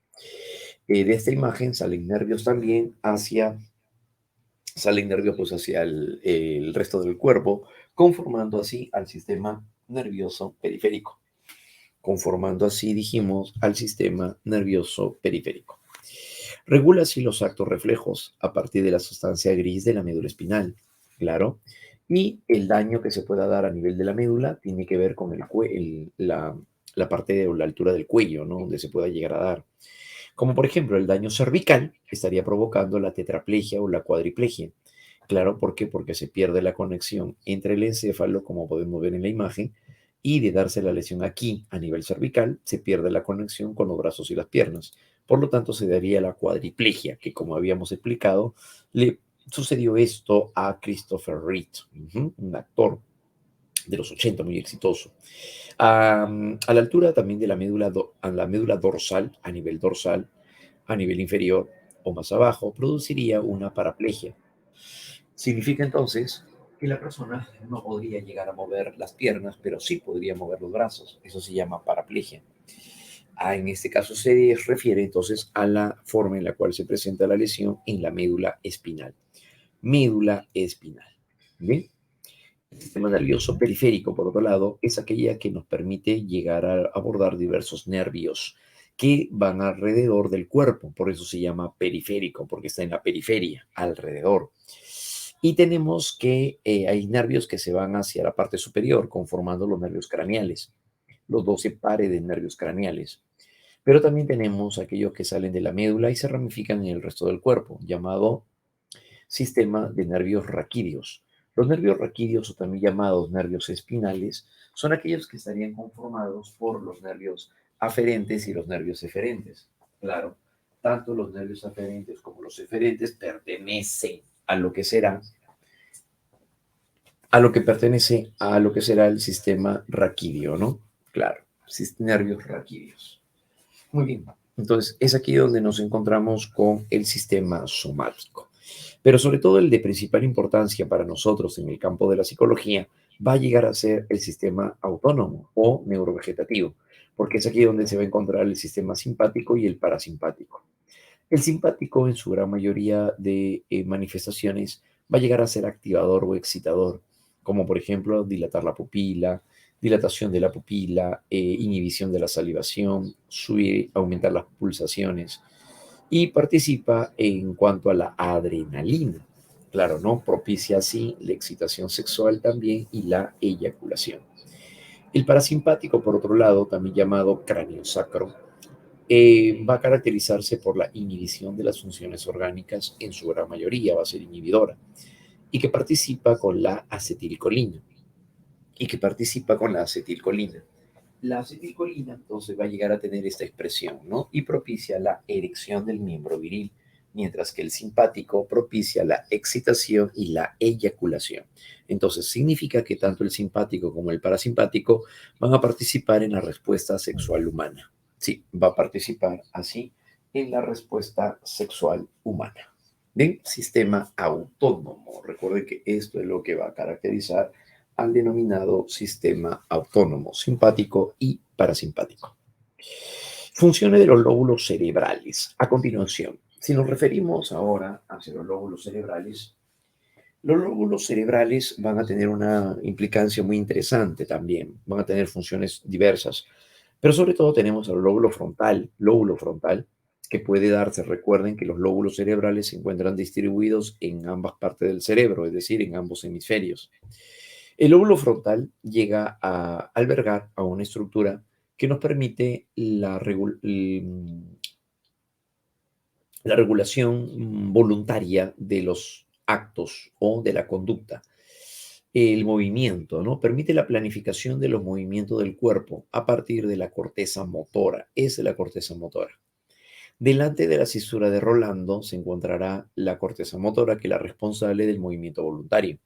De esta imagen salen nervios también salen nervios pues hacia el resto del cuerpo, conformando así al sistema nervioso periférico. Conformando así, dijimos, al sistema nervioso periférico. Regula así los actos reflejos a partir de la sustancia gris de la médula espinal, claro, y el daño que se pueda dar a nivel de la médula tiene que ver con la parte o la altura del cuello, ¿no? Donde se pueda llegar a dar. Como por ejemplo el daño cervical estaría provocando la tetraplegia o la cuadriplegia. Claro, ¿por qué? Porque se pierde la conexión entre el encéfalo, como podemos ver en la imagen, y de darse la lesión aquí a nivel cervical, se pierde la conexión con los brazos y las piernas. Por lo tanto, se daría la cuadriplegia, que como habíamos explicado, le sucedió esto a Christopher Reeve, un actor de los 80 muy exitoso. A la altura también de a la médula dorsal, a nivel inferior o más abajo, produciría una paraplegia. Significa entonces que la persona no podría llegar a mover las piernas, pero sí podría mover los brazos. Eso se llama paraplegia. En este caso se refiere entonces a la forma en la cual se presenta la lesión en la médula espinal. Médula espinal. ¿Bien? El sistema nervioso periférico, por otro lado, es aquella que nos permite llegar a abordar diversos nervios que van alrededor del cuerpo. Por eso se llama periférico, porque está en la periferia, alrededor. Y tenemos que hay nervios que se van hacia la parte superior, conformando los nervios craneales, los 12 pares de nervios craneales. Pero también tenemos aquellos que salen de la médula y se ramifican en el resto del cuerpo, llamado sistema de nervios raquídeos. Los nervios raquídeos, o también llamados nervios espinales, son aquellos que estarían conformados por los nervios aferentes y los nervios eferentes. Claro, tanto los nervios aferentes como los eferentes pertenecen a lo que será, a lo que pertenece a lo que será el sistema raquídeo, ¿no? Claro, nervios raquídeos. Muy bien. Entonces, es aquí donde nos encontramos con el sistema somático. Pero sobre todo el de principal importancia para nosotros en el campo de la psicología va a llegar a ser el sistema autónomo o neurovegetativo, porque es aquí donde se va a encontrar el sistema simpático y el parasimpático. El simpático, en su gran mayoría de manifestaciones, va a llegar a ser activador o excitador, como por ejemplo dilatar la pupila, dilatación de la pupila, inhibición de la salivación, subir, aumentar las pulsaciones y participa en cuanto a la adrenalina. claro, ¿no? Propicia así la excitación sexual también y la eyaculación. El parasimpático, por otro lado, también llamado craniosacro, va a caracterizarse por la inhibición de las funciones orgánicas, en su gran mayoría va a ser inhibidora, y que participa con la acetilcolina. La acetilcolina entonces va a llegar a tener esta expresión, ¿no? Y propicia la erección del miembro viril, mientras que el simpático propicia la excitación y la eyaculación. Entonces significa que tanto el simpático como el parasimpático van a participar en la respuesta sexual humana. Sí, va a participar así en la respuesta sexual humana. Bien, sistema autónomo. Recuerden que esto es lo que va a caracterizar al denominado sistema autónomo, simpático y parasimpático. Funciones de los lóbulos cerebrales. A continuación, si nos referimos ahora hacia los lóbulos cerebrales van a tener una implicancia muy interesante también, van a tener funciones diversas, pero sobre todo tenemos al lóbulo frontal, que puede darse, recuerden que los lóbulos cerebrales se encuentran distribuidos en ambas partes del cerebro, es decir, en ambos hemisferios. El lóbulo frontal llega a albergar a una estructura que nos permite la regulación voluntaria de los actos o de la conducta. El movimiento, ¿no? Permite la planificación de los movimientos del cuerpo a partir de la corteza motora. Esa es la corteza motora. Delante de la cisura de Rolando se encontrará la corteza motora, que es la responsable del movimiento voluntario.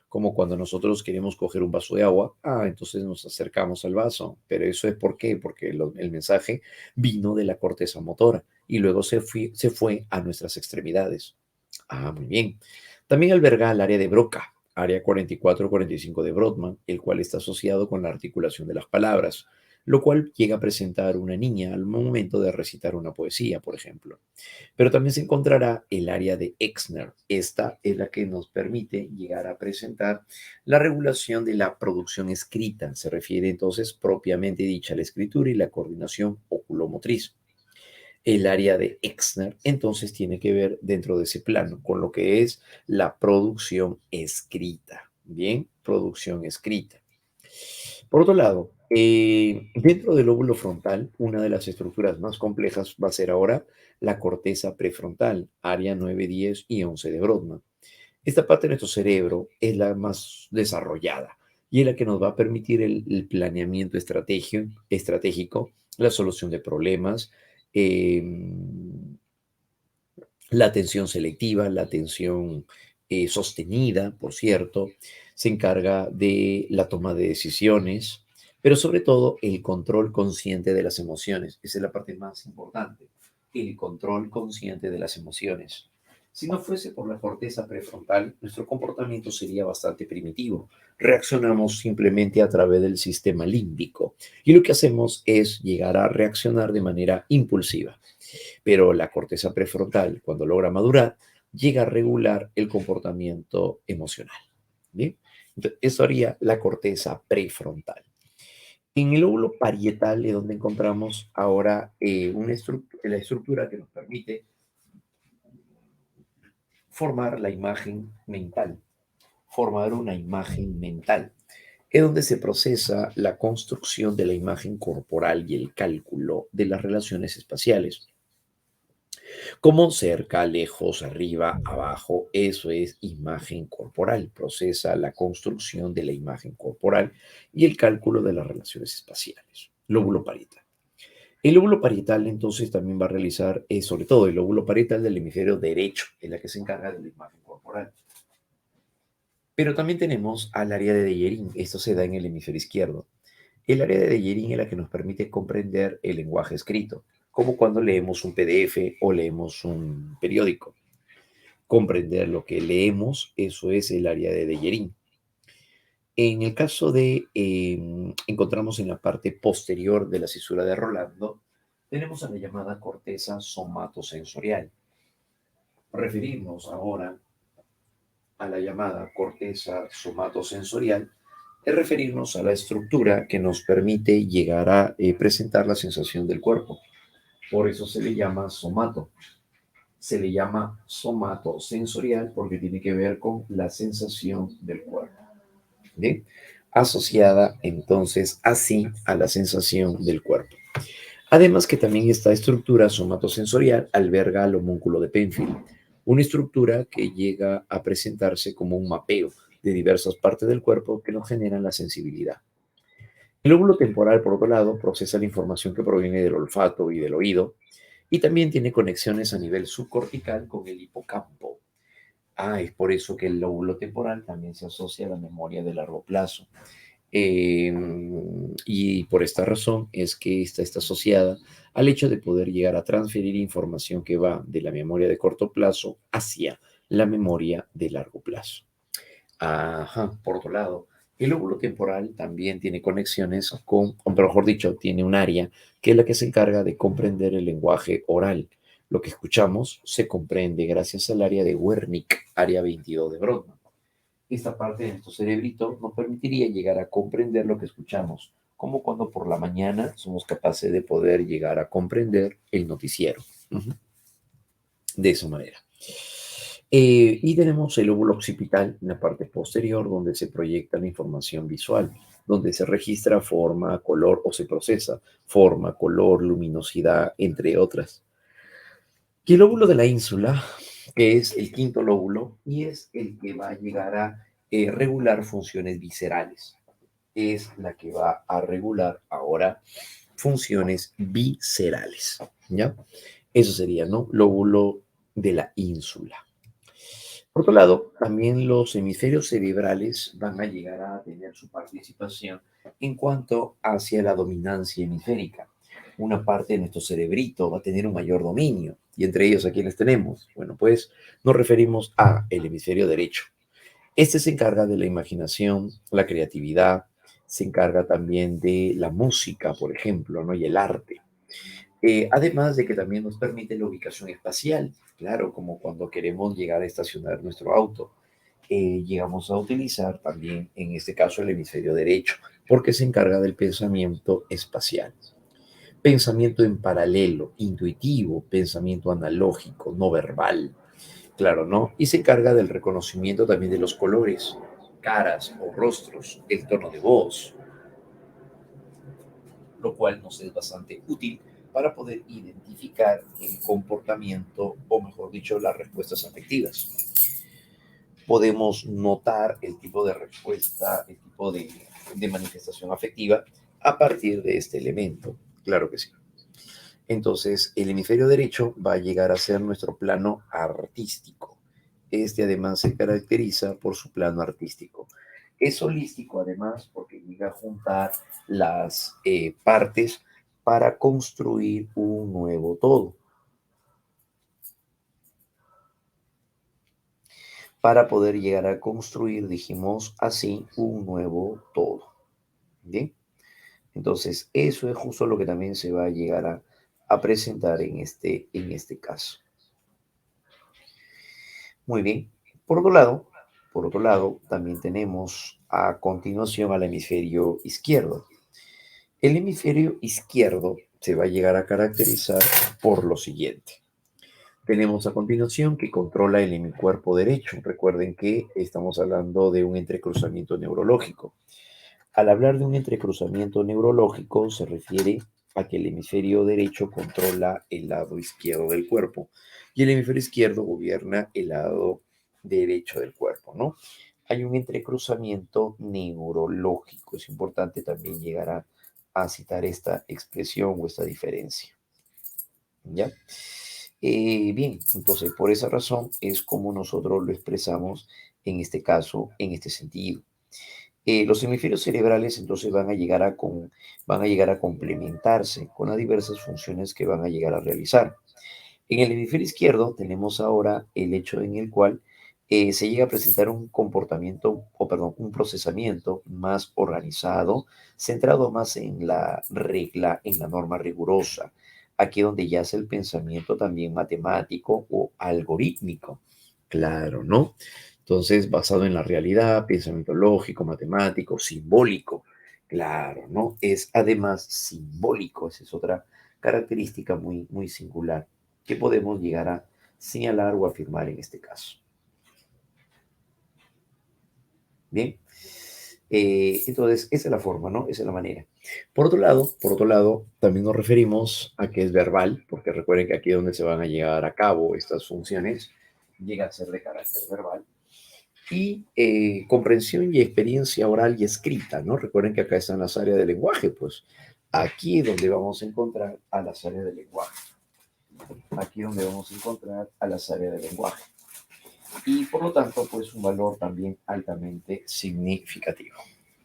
Como cuando nosotros queremos coger un vaso de agua, entonces nos acercamos al vaso. Pero eso es ¿por qué? Porque el mensaje vino de la corteza motora y luego se fue a nuestras extremidades. Muy bien. También alberga el área de Broca, área 44-45 de Brodmann, el cual está asociado con la articulación de las palabras, lo cual llega a presentar una niña al momento de recitar una poesía, por ejemplo. Pero también se encontrará el área de Exner. Esta es la que nos permite llegar a presentar la regulación de la producción escrita. Se refiere entonces propiamente dicha a la escritura y la coordinación oculomotriz. El área de Exner entonces tiene que ver dentro de ese plano con lo que es la producción escrita. Bien, producción escrita. Por otro lado, dentro del lóbulo frontal, una de las estructuras más complejas va a ser ahora la corteza prefrontal, área 9, 10 y 11 de Brodmann. Esta parte de nuestro cerebro es la más desarrollada y es la que nos va a permitir el planeamiento estratégico, la solución de problemas, la atención selectiva, la atención sostenida, por cierto, se encarga de la toma de decisiones, pero sobre todo el control consciente de las emociones. Esa es la parte más importante, el control consciente de las emociones. Si no fuese por la corteza prefrontal, nuestro comportamiento sería bastante primitivo. Reaccionamos simplemente a través del sistema límbico y lo que hacemos es llegar a reaccionar de manera impulsiva. Pero la corteza prefrontal, cuando logra madurar, llega a regular el comportamiento emocional. ¿Bien? Entonces, eso haría la corteza prefrontal. En el lóbulo parietal es donde encontramos ahora la estructura que nos permite formar la imagen mental, formar una imagen mental. Es donde se procesa la construcción de la imagen corporal y el cálculo de las relaciones espaciales. Como cerca, lejos, arriba, abajo, eso es imagen corporal. Procesa la construcción de la imagen corporal y el cálculo de las relaciones espaciales. Lóbulo parietal. El lóbulo parietal entonces también va a realizar, sobre todo el lóbulo parietal del hemisferio derecho, es la que se encarga de la imagen corporal. Pero también tenemos al área de Deyerin, esto se da en el hemisferio izquierdo. El área de Deyerin es la que nos permite comprender el lenguaje escrito, como cuando leemos un PDF o leemos un periódico. Comprender lo que leemos, eso es el área de Deyerin. En el caso de, encontramos en la parte posterior de la cisura de Rolando, tenemos a la llamada corteza somatosensorial. Referirnos ahora a la llamada corteza somatosensorial es referirnos a la estructura que nos permite llegar a presentar la sensación del cuerpo. Por eso se le llama somato. se le llama somatosensorial porque tiene que ver con la sensación del cuerpo. ¿Bien? Asociada entonces así a la sensación del cuerpo. Además que también esta estructura somatosensorial alberga al homúnculo de Penfield, una estructura que llega a presentarse como un mapeo de diversas partes del cuerpo que nos generan la sensibilidad. El lóbulo temporal, por otro lado, procesa la información que proviene del olfato y del oído y también tiene conexiones a nivel subcortical con el hipocampo. Es por eso que el lóbulo temporal también se asocia a la memoria de largo plazo. Eh, y por esta razón es que esta está asociada al hecho de poder llegar a transferir información que va de la memoria de corto plazo hacia la memoria de largo plazo. Ajá, por otro lado, el lóbulo temporal también tiene conexiones con, o mejor dicho, tiene un área que es la que se encarga de comprender el lenguaje oral. Lo que escuchamos se comprende gracias al área de Wernicke, área 22 de Brodmann. Esta parte de nuestro cerebrito nos permitiría llegar a comprender lo que escuchamos, como cuando por la mañana somos capaces de poder llegar a comprender el noticiero. Ujú. De esa manera. Y tenemos el lóbulo occipital en la parte posterior, donde se proyecta la información visual, donde se registra forma, color o se procesa forma, color, luminosidad, entre otras. Y el lóbulo de la ínsula, que es el quinto lóbulo, y es el que va a llegar a regular funciones viscerales. Es la que va a regular ahora funciones viscerales, ¿ya? Eso sería, ¿no? Lóbulo de la ínsula. Por otro lado, también los hemisferios cerebrales van a llegar a tener su participación en cuanto hacia la dominancia hemisférica. Una parte de nuestro cerebrito va a tener un mayor dominio. ¿Y entre ellos a quiénes tenemos? Bueno, pues nos referimos a el hemisferio derecho. Este se encarga de la imaginación, la creatividad, se encarga también de la música, por ejemplo, ¿no? Y el arte. Además de que también nos permite la ubicación espacial, claro, como cuando queremos llegar a estacionar nuestro auto. Llegamos a utilizar también, en este caso, el hemisferio derecho, porque se encarga del pensamiento espacial. Pensamiento en paralelo, intuitivo, pensamiento analógico, no verbal, claro, ¿no? Y se encarga del reconocimiento también de los colores, caras o rostros, el tono de voz, lo cual nos es bastante útil para poder identificar el comportamiento o, mejor dicho, las respuestas afectivas. Podemos notar el tipo de respuesta, el tipo de manifestación afectiva a partir de este elemento. Claro que sí. Entonces, el hemisferio derecho va a llegar a ser nuestro plano artístico. Este además se caracteriza por su plano artístico. Es holístico además porque llega a juntar las partes para construir un nuevo todo, para poder llegar a construir, dijimos así, un nuevo todo. ¿Bien? Entonces, eso es justo lo que también se va a llegar a presentar en este caso. Muy bien. Por otro lado, por otro lado, también tenemos a continuación al hemisferio izquierdo. El hemisferio izquierdo se va a llegar a caracterizar por lo siguiente. Tenemos a continuación que controla el hemicuerpo derecho. Recuerden que estamos hablando de un entrecruzamiento neurológico. Al hablar de un entrecruzamiento neurológico se refiere a que el hemisferio derecho controla el lado izquierdo del cuerpo y el hemisferio izquierdo gobierna el lado derecho del cuerpo, ¿no? Hay un entrecruzamiento neurológico. Es importante también llegar a citar esta expresión o esta diferencia, ¿ya? Bien, entonces por esa razón es como nosotros lo expresamos en este caso, en este sentido. Los hemisferios cerebrales entonces van a llegar a complementarse con las diversas funciones que van a llegar a realizar. En el hemisferio izquierdo tenemos ahora el hecho en el cual se llega a presentar un comportamiento, o perdón, un procesamiento más organizado, centrado más en la regla, en la norma rigurosa. Aquí donde yace el pensamiento también matemático o algorítmico. Claro, ¿no? Entonces, basado en la realidad, pensamiento lógico, matemático, simbólico. Claro, ¿no? Es además simbólico. Esa es otra característica muy, muy singular que podemos llegar a señalar o afirmar en este caso. Bien. Entonces, esa es la forma, ¿no? Esa es la manera. Por otro lado, también nos referimos a que es verbal, porque recuerden que aquí es donde se van a llevar a cabo estas funciones, llega a ser de carácter verbal. Y comprensión y experiencia oral y escrita, ¿no? Recuerden que acá están las áreas del lenguaje, pues aquí es donde vamos a encontrar a las áreas del lenguaje. Aquí es donde vamos a encontrar a las áreas del lenguaje. Y por lo tanto, pues un valor también altamente significativo.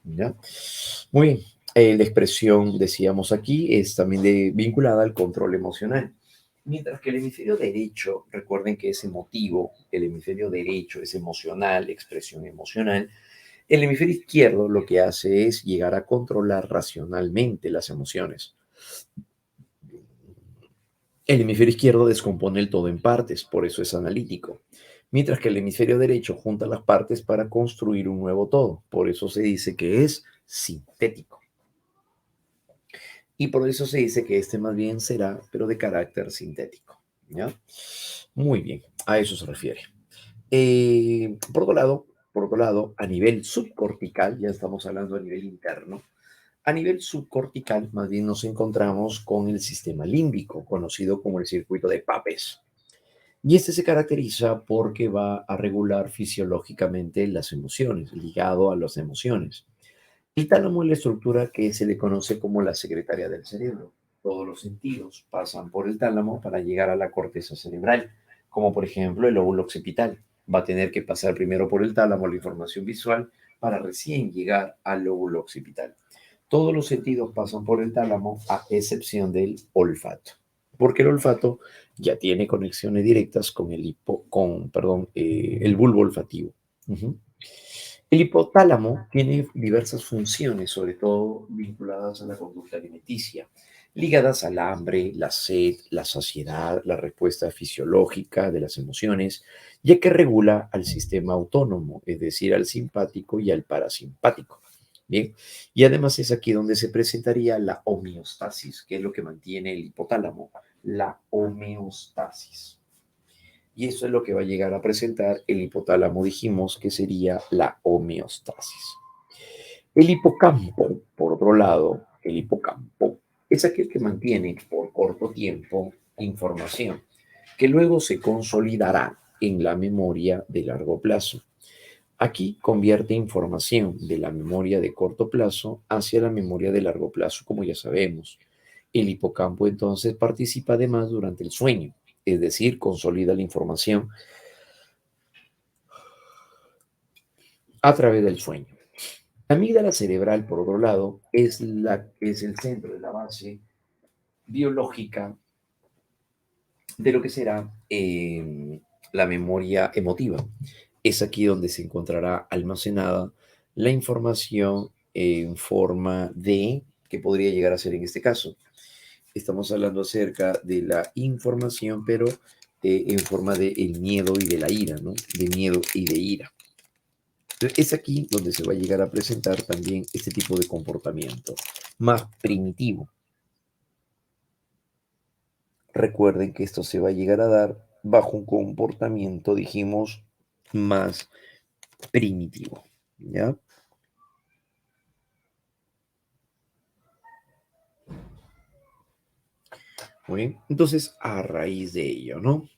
¿Ya? Muy bien. La expresión, decíamos aquí, es también vinculada al control emocional. Mientras que el hemisferio derecho, recuerden que es emotivo, el hemisferio derecho es emocional, expresión emocional. El hemisferio izquierdo lo que hace es llegar a controlar racionalmente las emociones. El hemisferio izquierdo descompone el todo en partes, por eso es analítico. Mientras que el hemisferio derecho junta las partes para construir un nuevo todo, por eso se dice que es sintético. Y por eso se dice que este más bien será, pero de carácter sintético. ¿Ya? Muy bien, a eso se refiere. Por otro lado, a nivel subcortical, ya estamos hablando a nivel interno, a nivel subcortical más bien nos encontramos con el sistema límbico, conocido como el circuito de Papez. Y este se caracteriza porque va a regular fisiológicamente las emociones, ligado a las emociones. El tálamo es la estructura que se le conoce como la secretaria del cerebro. Todos los sentidos pasan por el tálamo para llegar a la corteza cerebral, como por ejemplo el lóbulo occipital. Va a tener que pasar primero por el tálamo la información visual para recién llegar al lóbulo occipital. Todos los sentidos pasan por el tálamo a excepción del olfato, porque el olfato ya tiene conexiones directas con el bulbo olfativo. Ujú. El hipotálamo tiene diversas funciones, sobre todo vinculadas a la conducta alimenticia, ligadas al hambre, la sed, la saciedad, la respuesta fisiológica de las emociones, ya que regula al sistema autónomo, es decir, al simpático y al parasimpático. Bien, y además es aquí donde se presentaría la homeostasis, que es lo que mantiene el hipotálamo, la homeostasis. Y eso es lo que va a llegar a presentar el hipotálamo, dijimos que sería la homeostasis. El hipocampo, por otro lado, el hipocampo es aquel que mantiene por corto tiempo información que luego se consolidará en la memoria de largo plazo. Aquí convierte información de la memoria de corto plazo hacia la memoria de largo plazo, como ya sabemos. El hipocampo entonces participa además durante el sueño, es decir, consolida la información a través del sueño. La amígdala cerebral, por otro lado, es el centro de la base biológica de lo que será la memoria emotiva. Es aquí donde se encontrará almacenada la información en forma de, que podría llegar a ser en este caso. Estamos hablando acerca de la información, pero en forma de el miedo y de la ira, ¿no? De miedo y de ira. Es aquí donde se va a llegar a presentar también este tipo de comportamiento más primitivo. Recuerden que esto se va a llegar a dar bajo un comportamiento, dijimos, más primitivo. ¿Ya? Muy bien. Entonces, a raíz de ello, ¿no?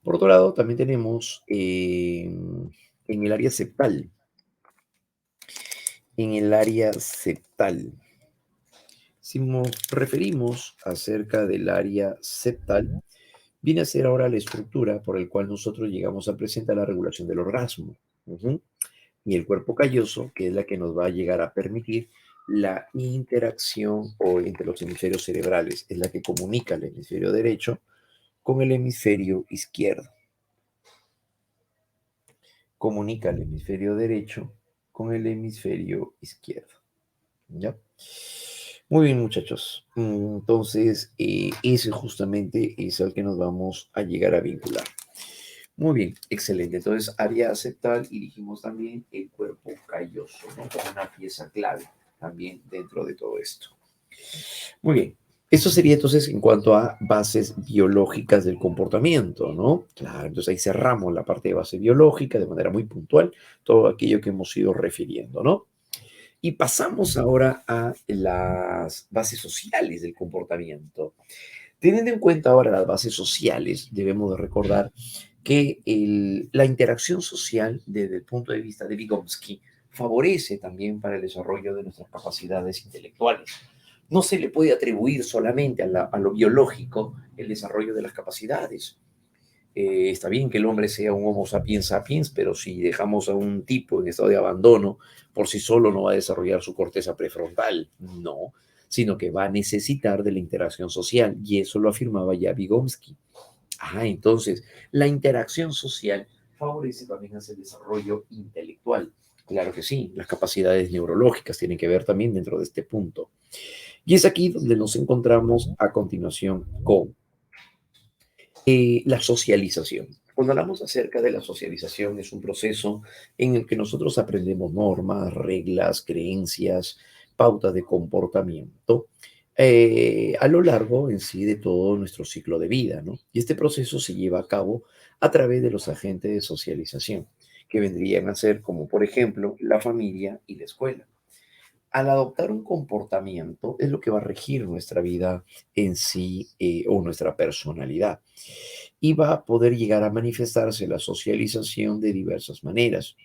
Por otro lado, también tenemos en el área septal. En el área septal. Si nos referimos acerca del área septal, viene a ser ahora la estructura por el cual nosotros llegamos a presentar la regulación del orgasmo. Ujú. Y el cuerpo calloso, que es la que nos va a llegar a permitir la interacción o entre los hemisferios cerebrales, es la que comunica el hemisferio derecho con el hemisferio izquierdo. Comunica el hemisferio derecho con el hemisferio izquierdo. ¿Ya? Muy bien, muchachos. Entonces, ese justamente es al que nos vamos a llegar a vincular. Muy bien, excelente. Entonces, área septal y dijimos también el cuerpo calloso, ¿no? Como una pieza clave también dentro de todo esto. Muy bien. Esto sería entonces en cuanto a bases biológicas del comportamiento, ¿no? Claro, entonces ahí cerramos la parte de base biológica de manera muy puntual, todo aquello que hemos ido refiriendo, ¿no? Y pasamos ahora a las bases sociales del comportamiento. Teniendo en cuenta ahora las bases sociales, debemos de recordar que la interacción social desde el punto de vista de Vygotsky favorece también para el desarrollo de nuestras capacidades intelectuales. No se le puede atribuir solamente a lo biológico el desarrollo de las capacidades. Está bien que el hombre sea un Homo sapiens sapiens, pero si dejamos a un tipo en estado de abandono, por sí solo no va a desarrollar su corteza prefrontal, no, sino que va a necesitar de la interacción social, y eso lo afirmaba ya Vygotsky. Entonces, la interacción social favorece también hacia el desarrollo intelectual. Claro que sí, las capacidades neurológicas tienen que ver también dentro de este punto. Y es aquí donde nos encontramos a continuación con la socialización. Cuando hablamos acerca de la socialización, es un proceso en el que nosotros aprendemos normas, reglas, creencias, pautas de comportamiento a lo largo en sí de todo nuestro ciclo de vida, ¿no? Y este proceso se lleva a cabo a través de los agentes de socialización, que vendrían a ser como, por ejemplo, la familia y la escuela. Al adoptar un comportamiento es lo que va a regir nuestra vida en sí o nuestra personalidad. Y va a poder llegar a manifestarse la socialización de diversas maneras.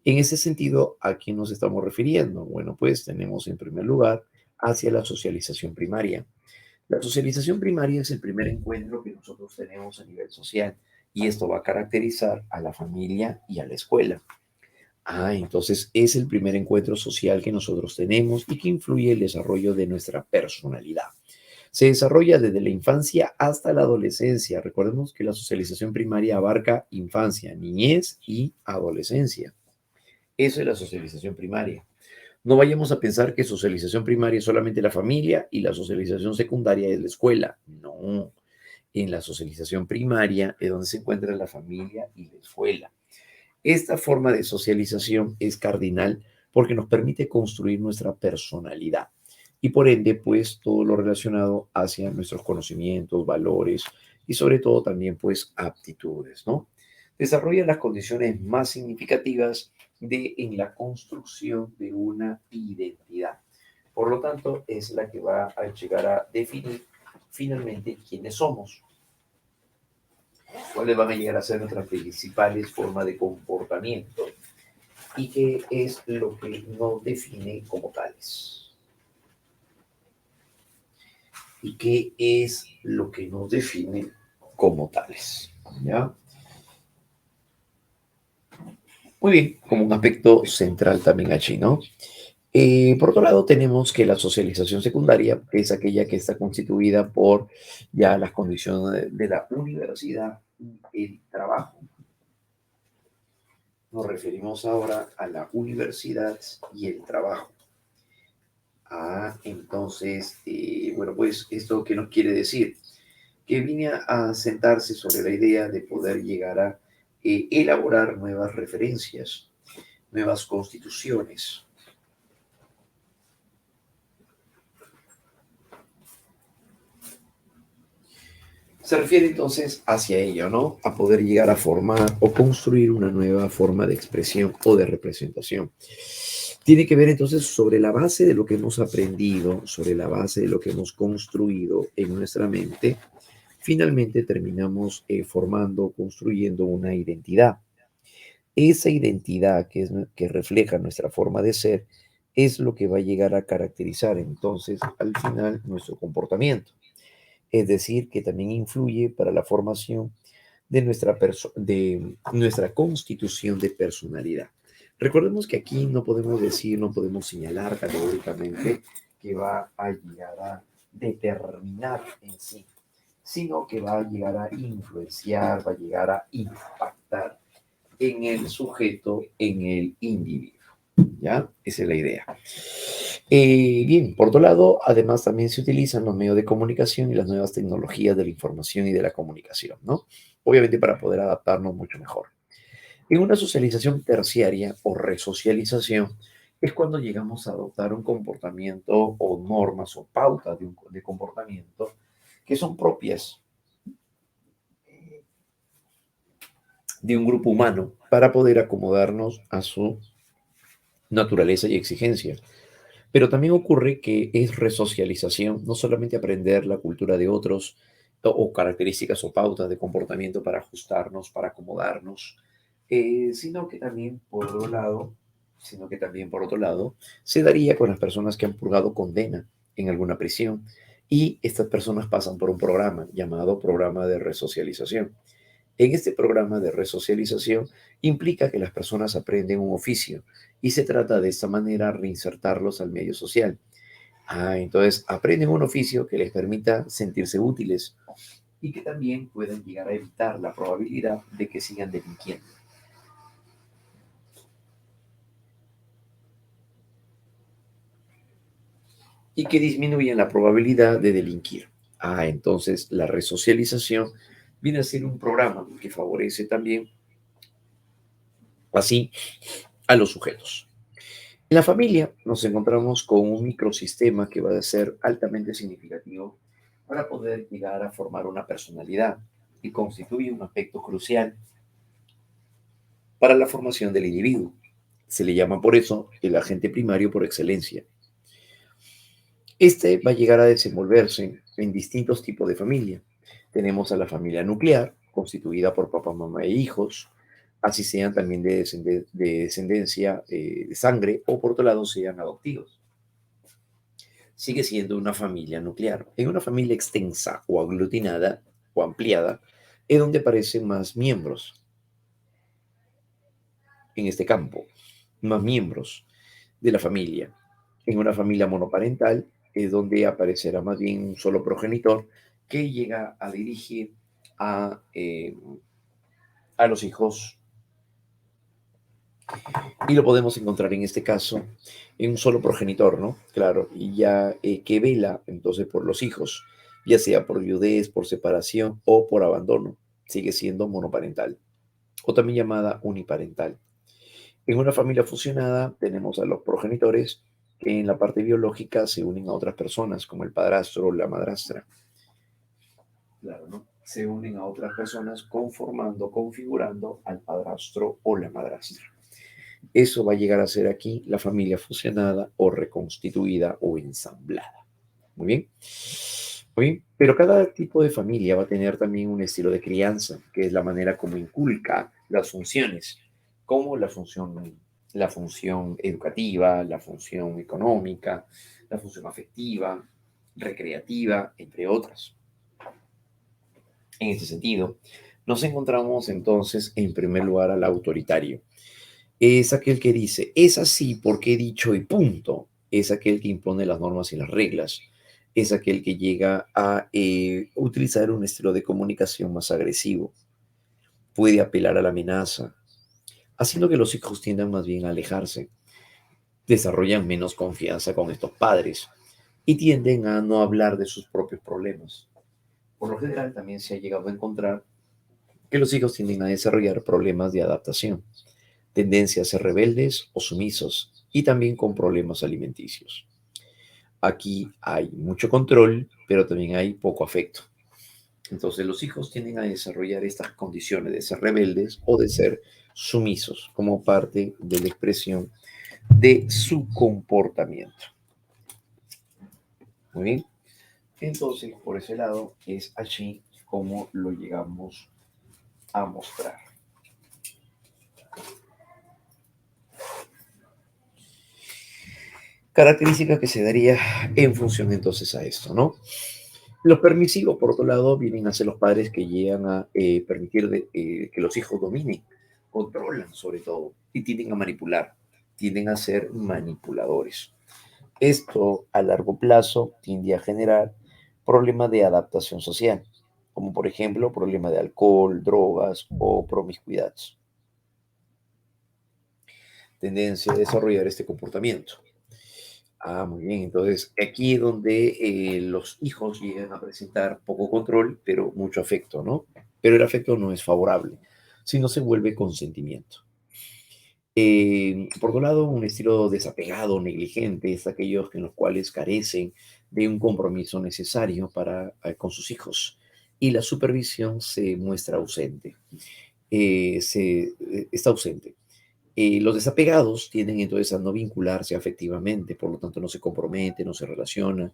En ese sentido, ¿a quién nos estamos refiriendo? Bueno, pues tenemos en primer lugar hacia la socialización primaria. La socialización primaria es el primer encuentro que nosotros tenemos a nivel social y esto va a caracterizar a la familia y a la escuela. Entonces es el primer encuentro social que nosotros tenemos y que influye el desarrollo de nuestra personalidad. Se desarrolla desde la infancia hasta la adolescencia. Recordemos que la socialización primaria abarca infancia, niñez y adolescencia. Eso es la socialización primaria. No vayamos a pensar que socialización primaria es solamente la familia y la socialización secundaria es la escuela. No, en la socialización primaria es donde se encuentra la familia y la escuela. Esta forma de socialización es cardinal porque nos permite construir nuestra personalidad y por ende, pues todo lo relacionado hacia nuestros conocimientos, valores y sobre todo también, pues aptitudes, ¿no? Desarrolla las condiciones más significativas en la construcción de una identidad. Por lo tanto, es la que va a llegar a definir finalmente quiénes somos, cuáles van a llegar a ser nuestras principales formas de comportamiento y qué es lo que nos define como tales. Y qué es lo que nos define como tales. ¿Ya? Muy bien, como un aspecto central también allí, ¿no? Por otro lado, tenemos que la socialización secundaria es aquella que está constituida por ya las condiciones de la universidad y el trabajo. Nos referimos ahora a la universidad y el trabajo. Entonces, bueno, pues esto qué nos quiere decir, que vine a sentarse sobre la idea de poder llegar a elaborar nuevas referencias, nuevas constituciones. Se refiere entonces hacia ello, ¿no? A poder llegar a formar o construir una nueva forma de expresión o de representación. Tiene que ver entonces sobre la base de lo que hemos aprendido, sobre la base de lo que hemos construido en nuestra mente. Finalmente terminamos formando, construyendo una identidad. Esa identidad que refleja nuestra forma de ser es lo que va a llegar a caracterizar entonces al final nuestro comportamiento. Es decir, que también influye para la formación de nuestra constitución de personalidad. Recordemos que aquí no podemos decir, no podemos señalar categóricamente que va a llegar a determinar en sí, sino que va a llegar a influenciar, va a llegar a impactar en el sujeto, en el individuo. ¿Ya? Esa es la idea. Bien, por otro lado, además también se utilizan los medios de comunicación y las nuevas tecnologías de la información y de la comunicación, ¿no? Obviamente para poder adaptarnos mucho mejor. En una socialización terciaria o resocialización, es cuando llegamos a adoptar un comportamiento o normas o pautas de comportamiento que son propias de un grupo humano para poder acomodarnos a su naturaleza y exigencia. Pero también ocurre que es resocialización, no solamente aprender la cultura de otros o características o pautas de comportamiento para ajustarnos, para acomodarnos, sino que también por otro lado, sino que también por otro lado, se daría con las personas que han purgado condena en alguna prisión y estas personas pasan por un programa llamado programa de resocialización. En este programa de resocialización implica que las personas aprenden un oficio y se trata de esta manera reinsertarlos al medio social. Entonces aprenden un oficio que les permita sentirse útiles y que también puedan llegar a evitar la probabilidad de que sigan delinquiendo y que disminuyan la probabilidad de delinquir. Entonces la resocialización viene a ser un programa que favorece también así a los sujetos. En la familia nos encontramos con un microsistema que va a ser altamente significativo para poder llegar a formar una personalidad y constituye un aspecto crucial para la formación del individuo. Se le llama por eso el agente primario por excelencia. Este va a llegar a desenvolverse en distintos tipos de familia. Tenemos a la familia nuclear, constituida por papá, mamá e hijos, así sean también de descendencia de sangre o por otro lado sean adoptivos. Sigue siendo una familia nuclear. En una familia extensa o aglutinada o ampliada es donde aparecen más miembros en este campo, más miembros de la familia. En una familia monoparental es donde aparecerá más bien un solo progenitor que llega a dirigir a, eh, a los hijos y lo podemos encontrar en este caso en un solo progenitor, ¿no? Claro, y ya que vela entonces por los hijos, ya sea por viudez, por separación o por abandono, sigue siendo monoparental o también llamada uniparental. En una familia fusionada tenemos a los progenitores que en la parte biológica se unen a otras personas, como el padrastro o la madrastra. Claro, ¿no? Se unen a otras personas conformando, configurando al padrastro o la madrastra. Eso va a llegar a ser aquí la familia fusionada o reconstituida o ensamblada. Muy bien. Muy bien. Pero cada tipo de familia va a tener también un estilo de crianza, que es la manera como inculca las funciones, como la función educativa, la función económica, la función afectiva, recreativa, entre otras. En este sentido, nos encontramos entonces en primer lugar al autoritario. Es aquel que dice, es así porque he dicho y punto. Es aquel que impone las normas y las reglas. Es aquel que llega a utilizar un estilo de comunicación más agresivo. Puede apelar a la amenaza, haciendo que los hijos tiendan más bien a alejarse. Desarrollan menos confianza con estos padres y tienden a no hablar de sus propios problemas. Por lo general, también se ha llegado a encontrar que los hijos tienden a desarrollar problemas de adaptación, tendencia a ser rebeldes o sumisos y también con problemas alimenticios. Aquí hay mucho control, pero también hay poco afecto. Entonces los hijos tienden a desarrollar estas condiciones de ser rebeldes o de ser sumisos como parte de la expresión de su comportamiento. Muy bien. Entonces, por ese lado, es así como lo llegamos a mostrar. Característica que se daría en función entonces a esto, ¿no? Los permisivos, por otro lado, vienen a ser los padres que llegan a permitir que los hijos dominen, controlan sobre todo y tienden a manipular, tienden a ser manipuladores. Esto a largo plazo tiende a generar problemas de adaptación social, como por ejemplo problemas de alcohol, drogas o promiscuidad. Tendencia a desarrollar este comportamiento. Muy bien. Entonces, aquí es donde los hijos llegan a presentar poco control, pero mucho afecto, ¿no? Pero el afecto no es favorable, sino se vuelve consentimiento. Por otro lado, un estilo desapegado, negligente, es aquellos en los cuales carecen de un compromiso necesario con sus hijos y la supervisión se muestra ausente, está ausente. Los desapegados tienden entonces a no vincularse afectivamente, por lo tanto no se comprometen, no se relacionan,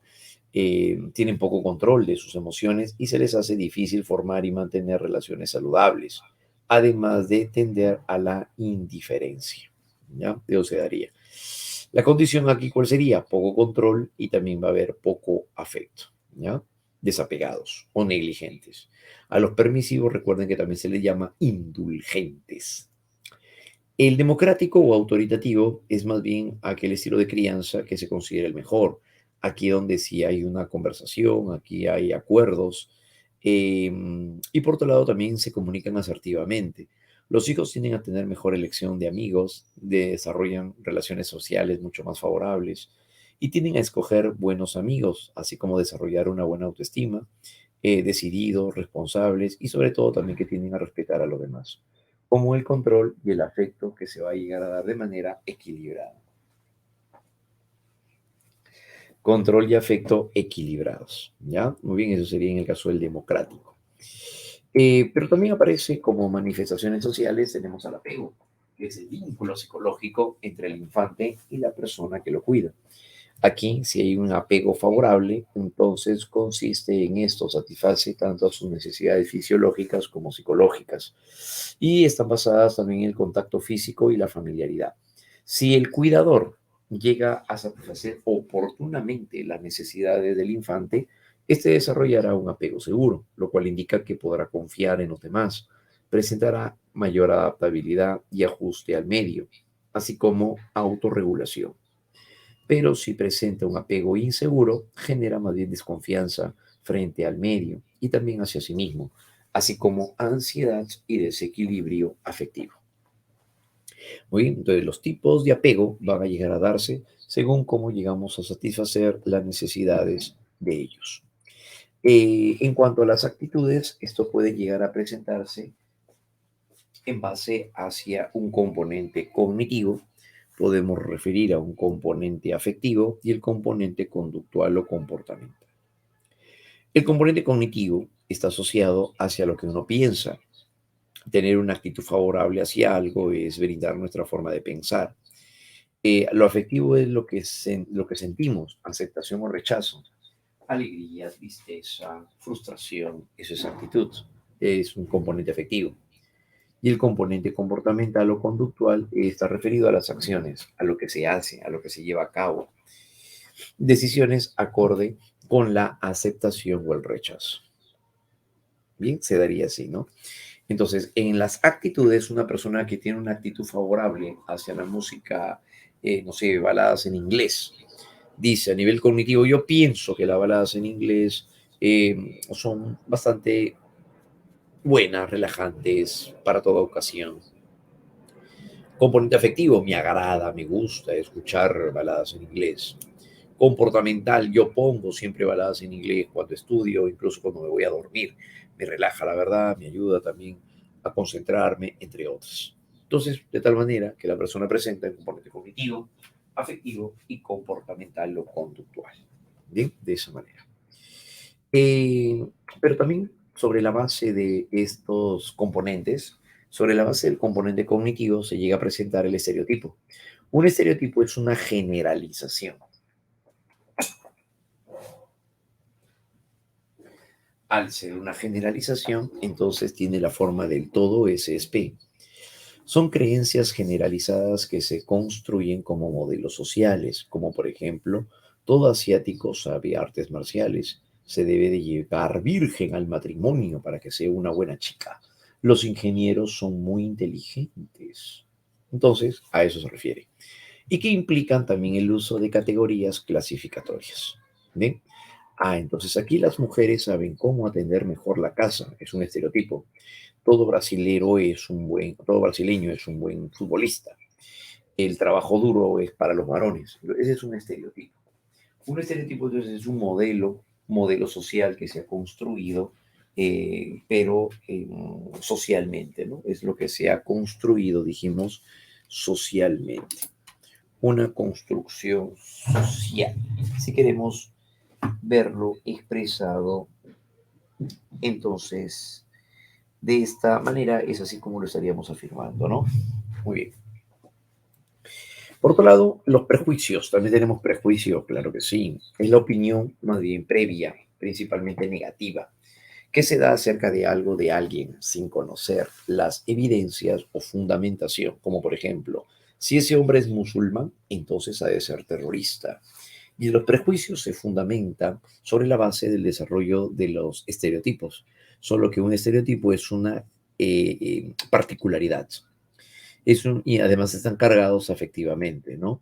tienen poco control de sus emociones y se les hace difícil formar y mantener relaciones saludables, además de tender a la indiferencia. ¿Ya? De eso se daría. La condición aquí, ¿cuál sería? Poco control y también va a haber poco afecto. ¿Ya? Desapegados o negligentes. A los permisivos recuerden que también se les llama indulgentes. El democrático o autoritativo es más bien aquel estilo de crianza que se considera el mejor. Aquí donde sí hay una conversación, aquí hay acuerdos, y por otro lado también se comunican asertivamente. Los hijos tienden a tener mejor elección de amigos, desarrollan relaciones sociales mucho más favorables y tienden a escoger buenos amigos, así como desarrollar una buena autoestima, decididos, responsables y sobre todo también que tienden a respetar a los demás, como el control y el afecto que se va a llegar a dar de manera equilibrada. Control y afecto equilibrados, ¿ya? Muy bien, eso sería en el caso del democrático. Pero también aparece como manifestaciones sociales, tenemos al apego, que es el vínculo psicológico entre el infante y la persona que lo cuida. Aquí, si hay un apego favorable, entonces consiste en esto, satisface tanto a sus necesidades fisiológicas como psicológicas y están basadas también en el contacto físico y la familiaridad. Si el cuidador llega a satisfacer oportunamente las necesidades del infante, este desarrollará un apego seguro, lo cual indica que podrá confiar en los demás, presentará mayor adaptabilidad y ajuste al medio, así como autorregulación. Pero si presenta un apego inseguro, genera más bien desconfianza frente al medio y también hacia sí mismo, así como ansiedad y desequilibrio afectivo. Muy bien, entonces los tipos de apego van a llegar a darse según cómo llegamos a satisfacer las necesidades de ellos. En cuanto a las actitudes, esto puede llegar a presentarse en base hacia un componente cognitivo, podemos referir a un componente afectivo y el componente conductual o comportamental. El componente cognitivo está asociado hacia lo que uno piensa. Tener una actitud favorable hacia algo es brindar nuestra forma de pensar. Lo afectivo es lo que sentimos, aceptación o rechazo. Alegría, tristeza, frustración, eso es actitud. Es un componente afectivo. Y el componente comportamental o conductual está referido a las acciones, a lo que se hace, a lo que se lleva a cabo. Decisiones acorde con la aceptación o el rechazo. Bien, se daría así, ¿no? Entonces, en las actitudes, una persona que tiene una actitud favorable hacia la música, no sé, baladas en inglés, dice a nivel cognitivo, yo pienso que las baladas en inglés son bastante buenas, relajantes para toda ocasión. Componente afectivo, me agrada, me gusta escuchar baladas en inglés. Comportamental, yo pongo siempre baladas en inglés cuando estudio, incluso cuando me voy a dormir. Me relaja, la verdad, me ayuda también a concentrarme, entre otras. Entonces, de tal manera que la persona presenta el componente cognitivo, afectivo y comportamental o conductual. Bien, de esa manera. Eh, pero también sobre la base de estos componentes, sobre la base del componente cognitivo, se llega a presentar el estereotipo. Un estereotipo es una generalización. Al ser una generalización, entonces tiene la forma del todo SSP. Son creencias generalizadas que se construyen como modelos sociales, como por ejemplo, todo asiático sabe artes marciales, se debe de llevar virgen al matrimonio para que sea una buena chica. Los ingenieros son muy inteligentes. Entonces, a eso se refiere. Y que implican también el uso de categorías clasificatorias. ¿Bien? Entonces aquí las mujeres saben cómo atender mejor la casa, es un estereotipo. Todo brasileño es un buen futbolista. El trabajo duro es para los varones. Ese es un estereotipo. Un estereotipo entonces es un modelo social que se ha construido, pero socialmente, ¿no? Es lo que se ha construido, dijimos, socialmente. Una construcción social. Si queremos verlo expresado, entonces, de esta manera es así como lo estaríamos afirmando, ¿no? Muy bien. Por otro lado, los prejuicios. También tenemos prejuicios, claro que sí. Es la opinión más bien previa, principalmente negativa, que se da acerca de algo de alguien sin conocer las evidencias o fundamentación, como por ejemplo, si ese hombre es musulmán, entonces ha de ser terrorista. Y los prejuicios se fundamentan sobre la base del desarrollo de los estereotipos, solo que un estereotipo es una particularidad. Y además están cargados afectivamente, ¿no?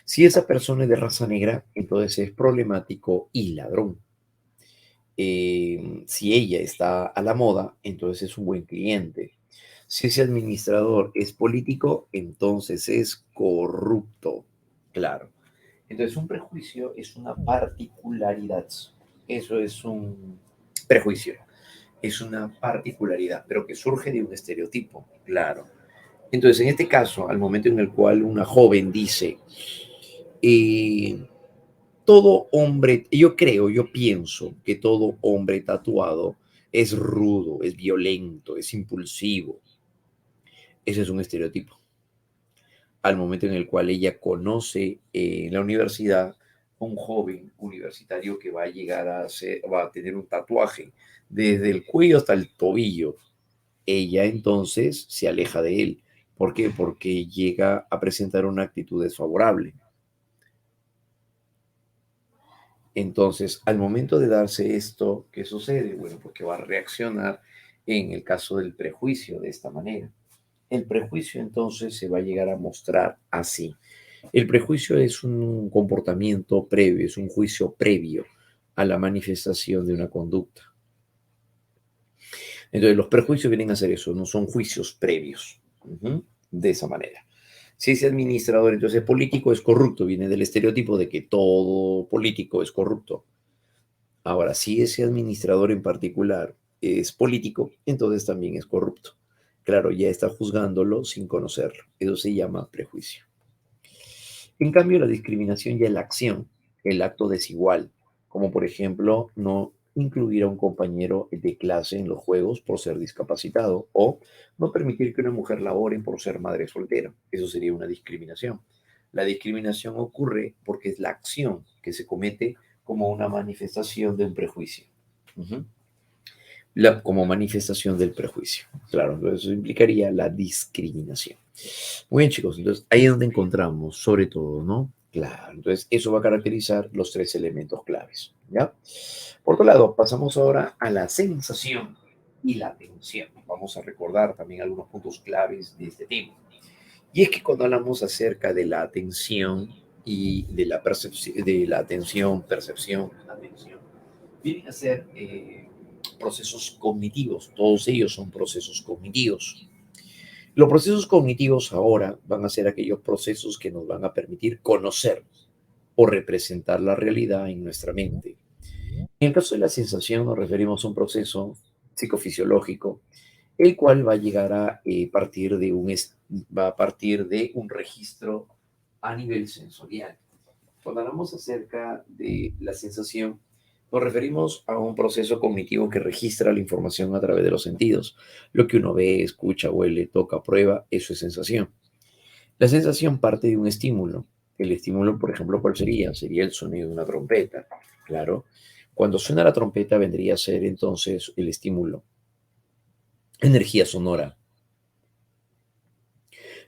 Si esa persona es de raza negra, entonces es problemático y ladrón. Si ella está a la moda, entonces es un buen cliente. Si ese administrador es político, entonces es corrupto. Claro. Entonces un prejuicio es una particularidad. Eso es un prejuicio. Es una particularidad, pero que surge de un estereotipo. Claro. Entonces, en este caso, al momento en el cual una joven dice, eh, todo hombre, yo creo, yo pienso que todo hombre tatuado es rudo, es violento, es impulsivo. Ese es un estereotipo. Al momento en el cual ella conoce en la universidad a un joven universitario que va a llegar va a tener un tatuaje desde el cuello hasta el tobillo, ella entonces se aleja de él. ¿Por qué? Porque llega a presentar una actitud desfavorable. Entonces, al momento de darse esto, ¿qué sucede? Bueno, porque va a reaccionar en el caso del prejuicio de esta manera. El prejuicio entonces se va a llegar a mostrar así. El prejuicio es un comportamiento previo, es un juicio previo a la manifestación de una conducta. Entonces, los prejuicios vienen a ser eso, no son juicios previos. De esa manera. Si ese administrador entonces político es corrupto, viene del estereotipo de que todo político es corrupto. Ahora, si ese administrador en particular es político, entonces también es corrupto. Claro, ya está juzgándolo sin conocerlo. Eso se llama prejuicio. En cambio, la discriminación ya es la acción, el acto desigual, como por ejemplo no incluir a un compañero de clase en los juegos por ser discapacitado o no permitir que una mujer labore por ser madre soltera. Eso sería una discriminación. La discriminación ocurre porque es la acción que se comete como una manifestación de un prejuicio. Ujú. Como manifestación del prejuicio. Claro, entonces eso implicaría la discriminación. Muy bien, chicos, entonces ahí es donde encontramos, sobre todo, ¿no? Claro, entonces eso va a caracterizar los tres elementos claves, ¿ya? Por otro lado, pasamos ahora a la sensación y la atención. Vamos a recordar también algunos puntos claves de este tema. Y es que cuando hablamos acerca de la atención y de la percepción, de la atención, percepción, atención, vienen a ser procesos cognitivos. Todos ellos son procesos cognitivos. Los procesos cognitivos ahora van a ser aquellos procesos que nos van a permitir conocer o representar la realidad en nuestra mente. En el caso de la sensación nos referimos a un proceso psicofisiológico, el cual va a llegar a partir de va a partir de un registro a nivel sensorial. Cuando hablamos acerca de la sensación, nos referimos a un proceso cognitivo que registra la información a través de los sentidos. Lo que uno ve, escucha, huele, toca, prueba, eso es sensación. La sensación parte de un estímulo. El estímulo, por ejemplo, ¿cuál sería? Sería el sonido de una trompeta. Claro. Cuando suena la trompeta vendría a ser entonces el estímulo. Energía sonora.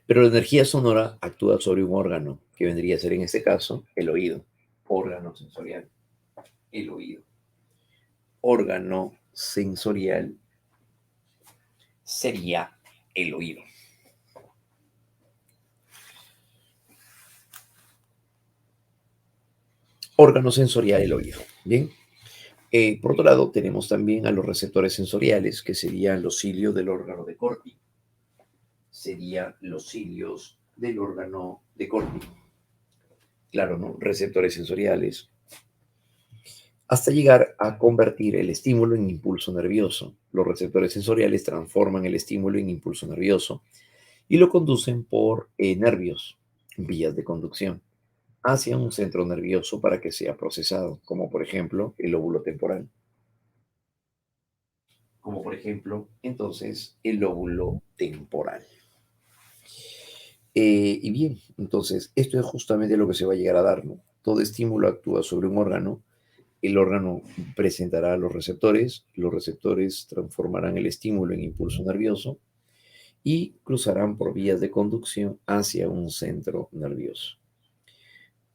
Pero la energía sonora actúa sobre un órgano, que vendría a ser en este caso el oído. Órgano sensorial. El oído. Órgano sensorial sería el oído. Órgano sensorial, el oído. Bien. Por otro lado, tenemos también a los receptores sensoriales, que serían los cilios del órgano de Corti. Serían los cilios del órgano de Corti. Claro, ¿no? Receptores sensoriales. Hasta llegar a convertir el estímulo en impulso nervioso. Los receptores sensoriales transforman el estímulo en impulso nervioso. y lo conducen por nervios, vías de conducción, hacia un centro nervioso para que sea procesado, como por ejemplo el lóbulo temporal. Como por ejemplo, entonces, el lóbulo temporal. Y bien, entonces, esto es justamente lo que se va a llegar a dar, ¿no? Todo estímulo actúa sobre un órgano, el órgano presentará los receptores transformarán el estímulo en impulso nervioso y cruzarán por vías de conducción hacia un centro nervioso.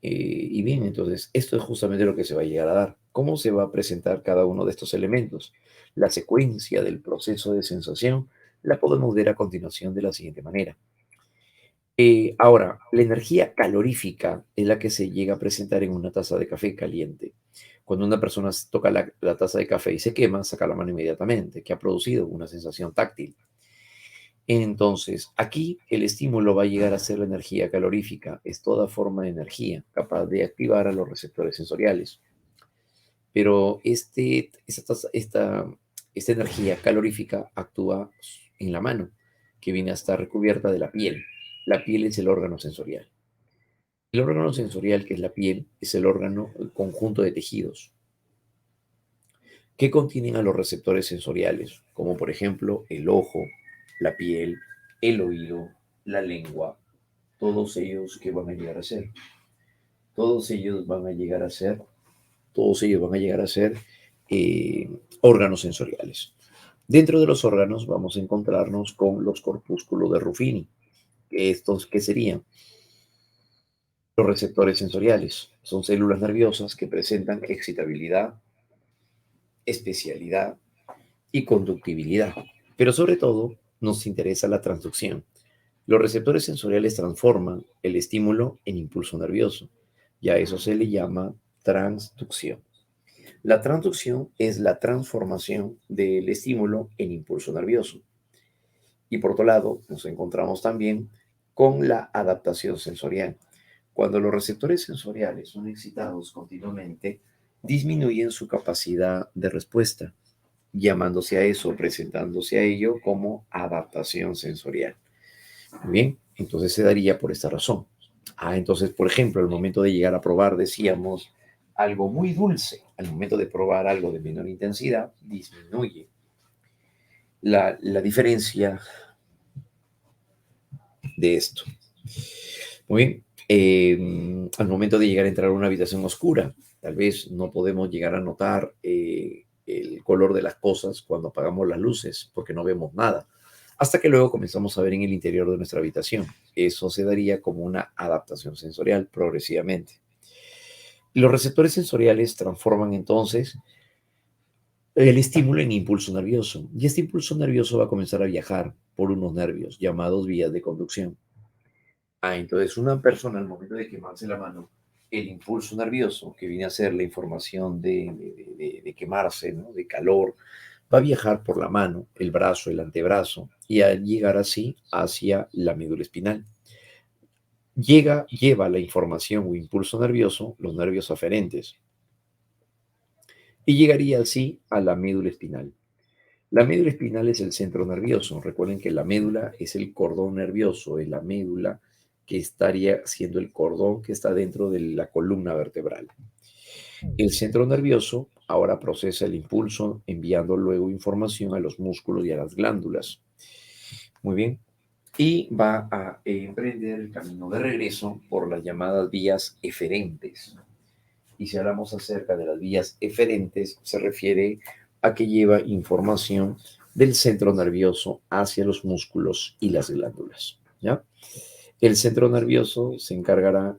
Y bien, entonces, esto es justamente lo que se va a llegar a dar. ¿Cómo se va a presentar cada uno de estos elementos? La secuencia del proceso de sensación la podemos ver a continuación de la siguiente manera. Ahora, la energía calorífica es la que se llega a presentar en una taza de café caliente. Cuando una persona toca la taza de café y se quema, saca la mano inmediatamente, que ha producido una sensación táctil. Entonces, aquí el estímulo va a llegar a ser la energía calorífica, es toda forma de energía capaz de activar a los receptores sensoriales. Pero esta energía calorífica actúa en la mano, que viene a estar recubierta de la piel. La piel es el órgano sensorial. El órgano sensorial, que es la piel, es el conjunto de tejidos que contienen a los receptores sensoriales, como por ejemplo el ojo, la piel, el oído, la lengua, todos ellos que van a llegar a ser. Todos ellos van a llegar a ser, todos ellos van a llegar a ser órganos sensoriales. Dentro de los órganos vamos a encontrarnos con los corpúsculos de Ruffini. ¿Estos qué serían? Los receptores sensoriales. Son células nerviosas que presentan excitabilidad, especialidad y conductibilidad. Pero sobre todo nos interesa la transducción. Los receptores sensoriales transforman el estímulo en impulso nervioso y a eso se le llama transducción. La transducción es la transformación del estímulo en impulso nervioso. Y por otro lado, nos encontramos también con la adaptación sensorial. Cuando los receptores sensoriales son excitados continuamente, disminuyen su capacidad de respuesta, llamándose a eso, presentándose a ello como adaptación sensorial. Muy bien, entonces se daría por esta razón. Entonces, por ejemplo, al momento de llegar a probar, decíamos, algo muy dulce, al momento de probar algo de menor intensidad, disminuye la diferencia de esto. Muy bien, al momento de llegar a entrar a una habitación oscura, tal vez no podemos llegar a notar el color de las cosas cuando apagamos las luces, porque no vemos nada, hasta que luego comenzamos a ver en el interior de nuestra habitación. Eso se daría como una adaptación sensorial progresivamente. Los receptores sensoriales transforman entonces el estímulo en impulso nervioso, y este impulso nervioso va a comenzar a viajar por unos nervios llamados vías de conducción. Entonces una persona al momento de quemarse la mano, el impulso nervioso, que viene a ser la información de quemarse, ¿no? De calor, va a viajar por la mano, el brazo, el antebrazo, y al llegar así hacia la médula espinal. Lleva la información o impulso nervioso, los nervios aferentes, y llegaría así a la médula espinal. La médula espinal es el centro nervioso. Recuerden que la médula es el cordón nervioso, es la médula que estaría siendo el cordón que está dentro de la columna vertebral. El centro nervioso ahora procesa el impulso, enviando luego información a los músculos y a las glándulas. Muy bien. Y va a emprender el camino de regreso por las llamadas vías eferentes. Y si hablamos acerca de las vías eferentes, se refiere a que lleva información del centro nervioso hacia los músculos y las glándulas, ¿ya? El centro nervioso se encargará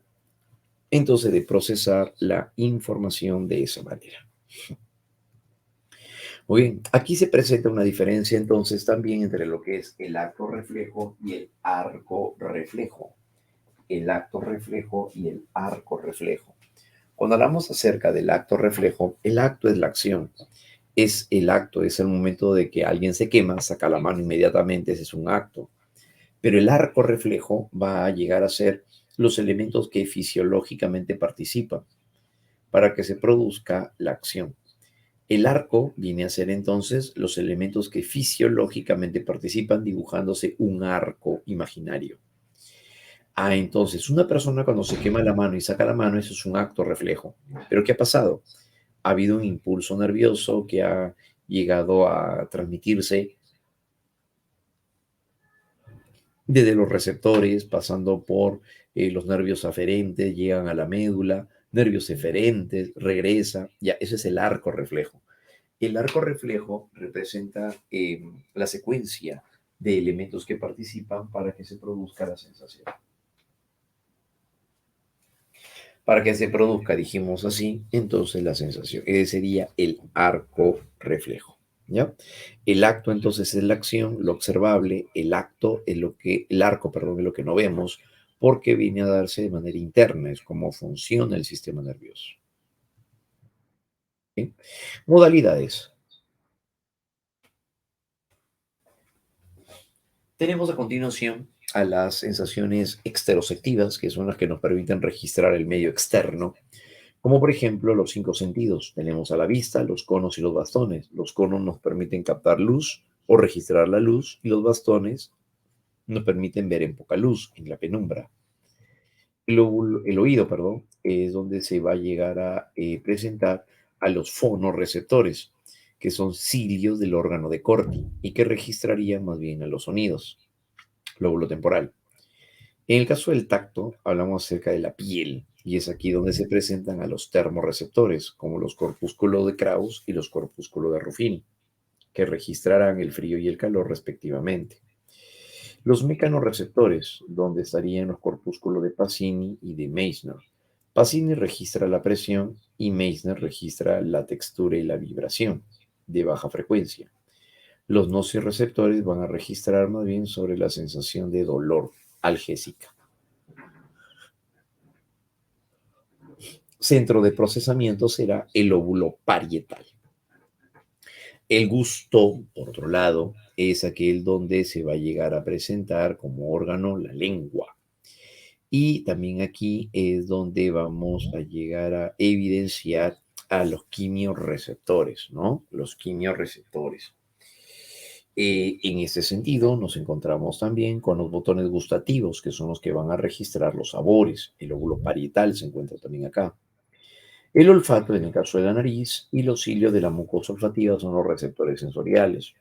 entonces de procesar la información de esa manera. Muy bien, aquí se presenta una diferencia entonces también entre lo que es el acto reflejo y el arco reflejo. El acto reflejo y el arco reflejo. Cuando hablamos acerca del acto reflejo, el acto es la acción. Es el acto, es el momento de que alguien se quema, saca la mano inmediatamente, ese es un acto. Pero el arco reflejo va a llegar a ser los elementos que fisiológicamente participan para que se produzca la acción. El arco viene a ser entonces los elementos que fisiológicamente participan dibujándose un arco imaginario. Entonces, una persona cuando se quema la mano y saca la mano, eso es un acto reflejo. Pero ¿qué ha pasado? Ha habido un impulso nervioso que ha llegado a transmitirse desde los receptores, pasando por los nervios aferentes, llegan a la médula, nervios eferentes, regresa, ya, ese es el arco reflejo. El arco reflejo representa la secuencia de elementos que participan para que se produzca la sensación. Para que se produzca, dijimos así, entonces la sensación. Ese sería el arco reflejo. ¿Ya? El acto entonces es la acción, lo observable, el acto es lo que, el arco, perdón, es lo que no vemos, porque viene a darse de manera interna, es como funciona el sistema nervioso. ¿Sí? Modalidades. Tenemos a continuación a las sensaciones exteroceptivas, que son las que nos permiten registrar el medio externo, como por ejemplo los cinco sentidos. Tenemos a la vista, los conos y los bastones. Los conos nos permiten captar luz o registrar la luz y los bastones nos permiten ver en poca luz, en la penumbra. El oído, perdón, es donde se va a llegar a presentar a los fonorreceptores, que son cilios del órgano de Corti y que registrarían más bien a los sonidos. Lóbulo temporal. En el caso del tacto, hablamos acerca de la piel, y es aquí donde se presentan a los termorreceptores, como los corpúsculos de Krauss y los corpúsculos de Ruffini, que registrarán el frío y el calor respectivamente. Los mecanorreceptores, donde estarían los corpúsculos de Pacini y de Meissner. Pacini registra la presión y Meissner registra la textura y la vibración de baja frecuencia. Los nociceptores van a registrar más bien sobre la sensación de dolor algésica. Centro de procesamiento será el lóbulo parietal. El gusto, por otro lado, es aquel donde se va a llegar a presentar como órgano la lengua. Y también aquí es donde vamos a llegar a evidenciar a los quimiorreceptores, ¿no? Los quimiorreceptores. En ese sentido, nos encontramos también con los botones gustativos, que son los que van a registrar los sabores. El lóbulo parietal se encuentra también acá. El olfato, en el caso de la nariz, y los cilios de la mucosa olfativa son los receptores sensoriales.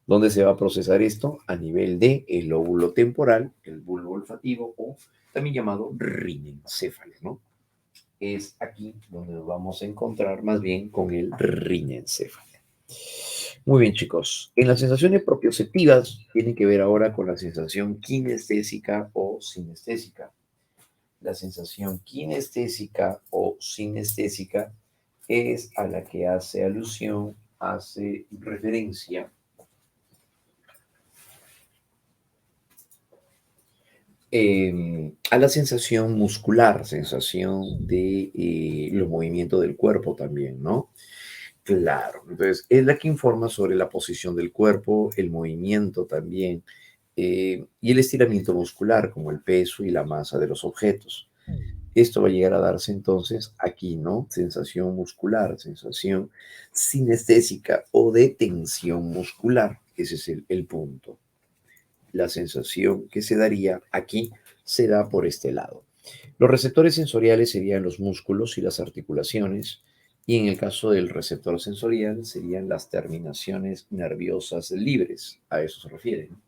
¿Dónde se va a procesar esto? A nivel de el lóbulo temporal, el bulbo olfativo o también llamado rinencéfalo, ¿no? Es aquí donde nos vamos a encontrar más bien con el rinencéfalo. Muy bien, chicos. En las sensaciones propioceptivas tienen que ver ahora con la sensación kinestésica o sinestésica. La sensación kinestésica o sinestésica es a la que hace alusión, hace referencia a la sensación muscular, sensación de los movimientos del cuerpo también, ¿no? Claro, entonces es la que informa sobre la posición del cuerpo, el movimiento también, y el estiramiento muscular, como el peso y la masa de los objetos. Esto va a llegar a darse entonces aquí, ¿no? Sensación muscular, sensación sinestésica o de tensión muscular. Ese es el punto. La sensación que se daría aquí se da por este lado. Los receptores sensoriales serían los músculos y las articulaciones, y en el caso del receptor sensorial serían las terminaciones nerviosas libres. A eso se refiere, ¿no?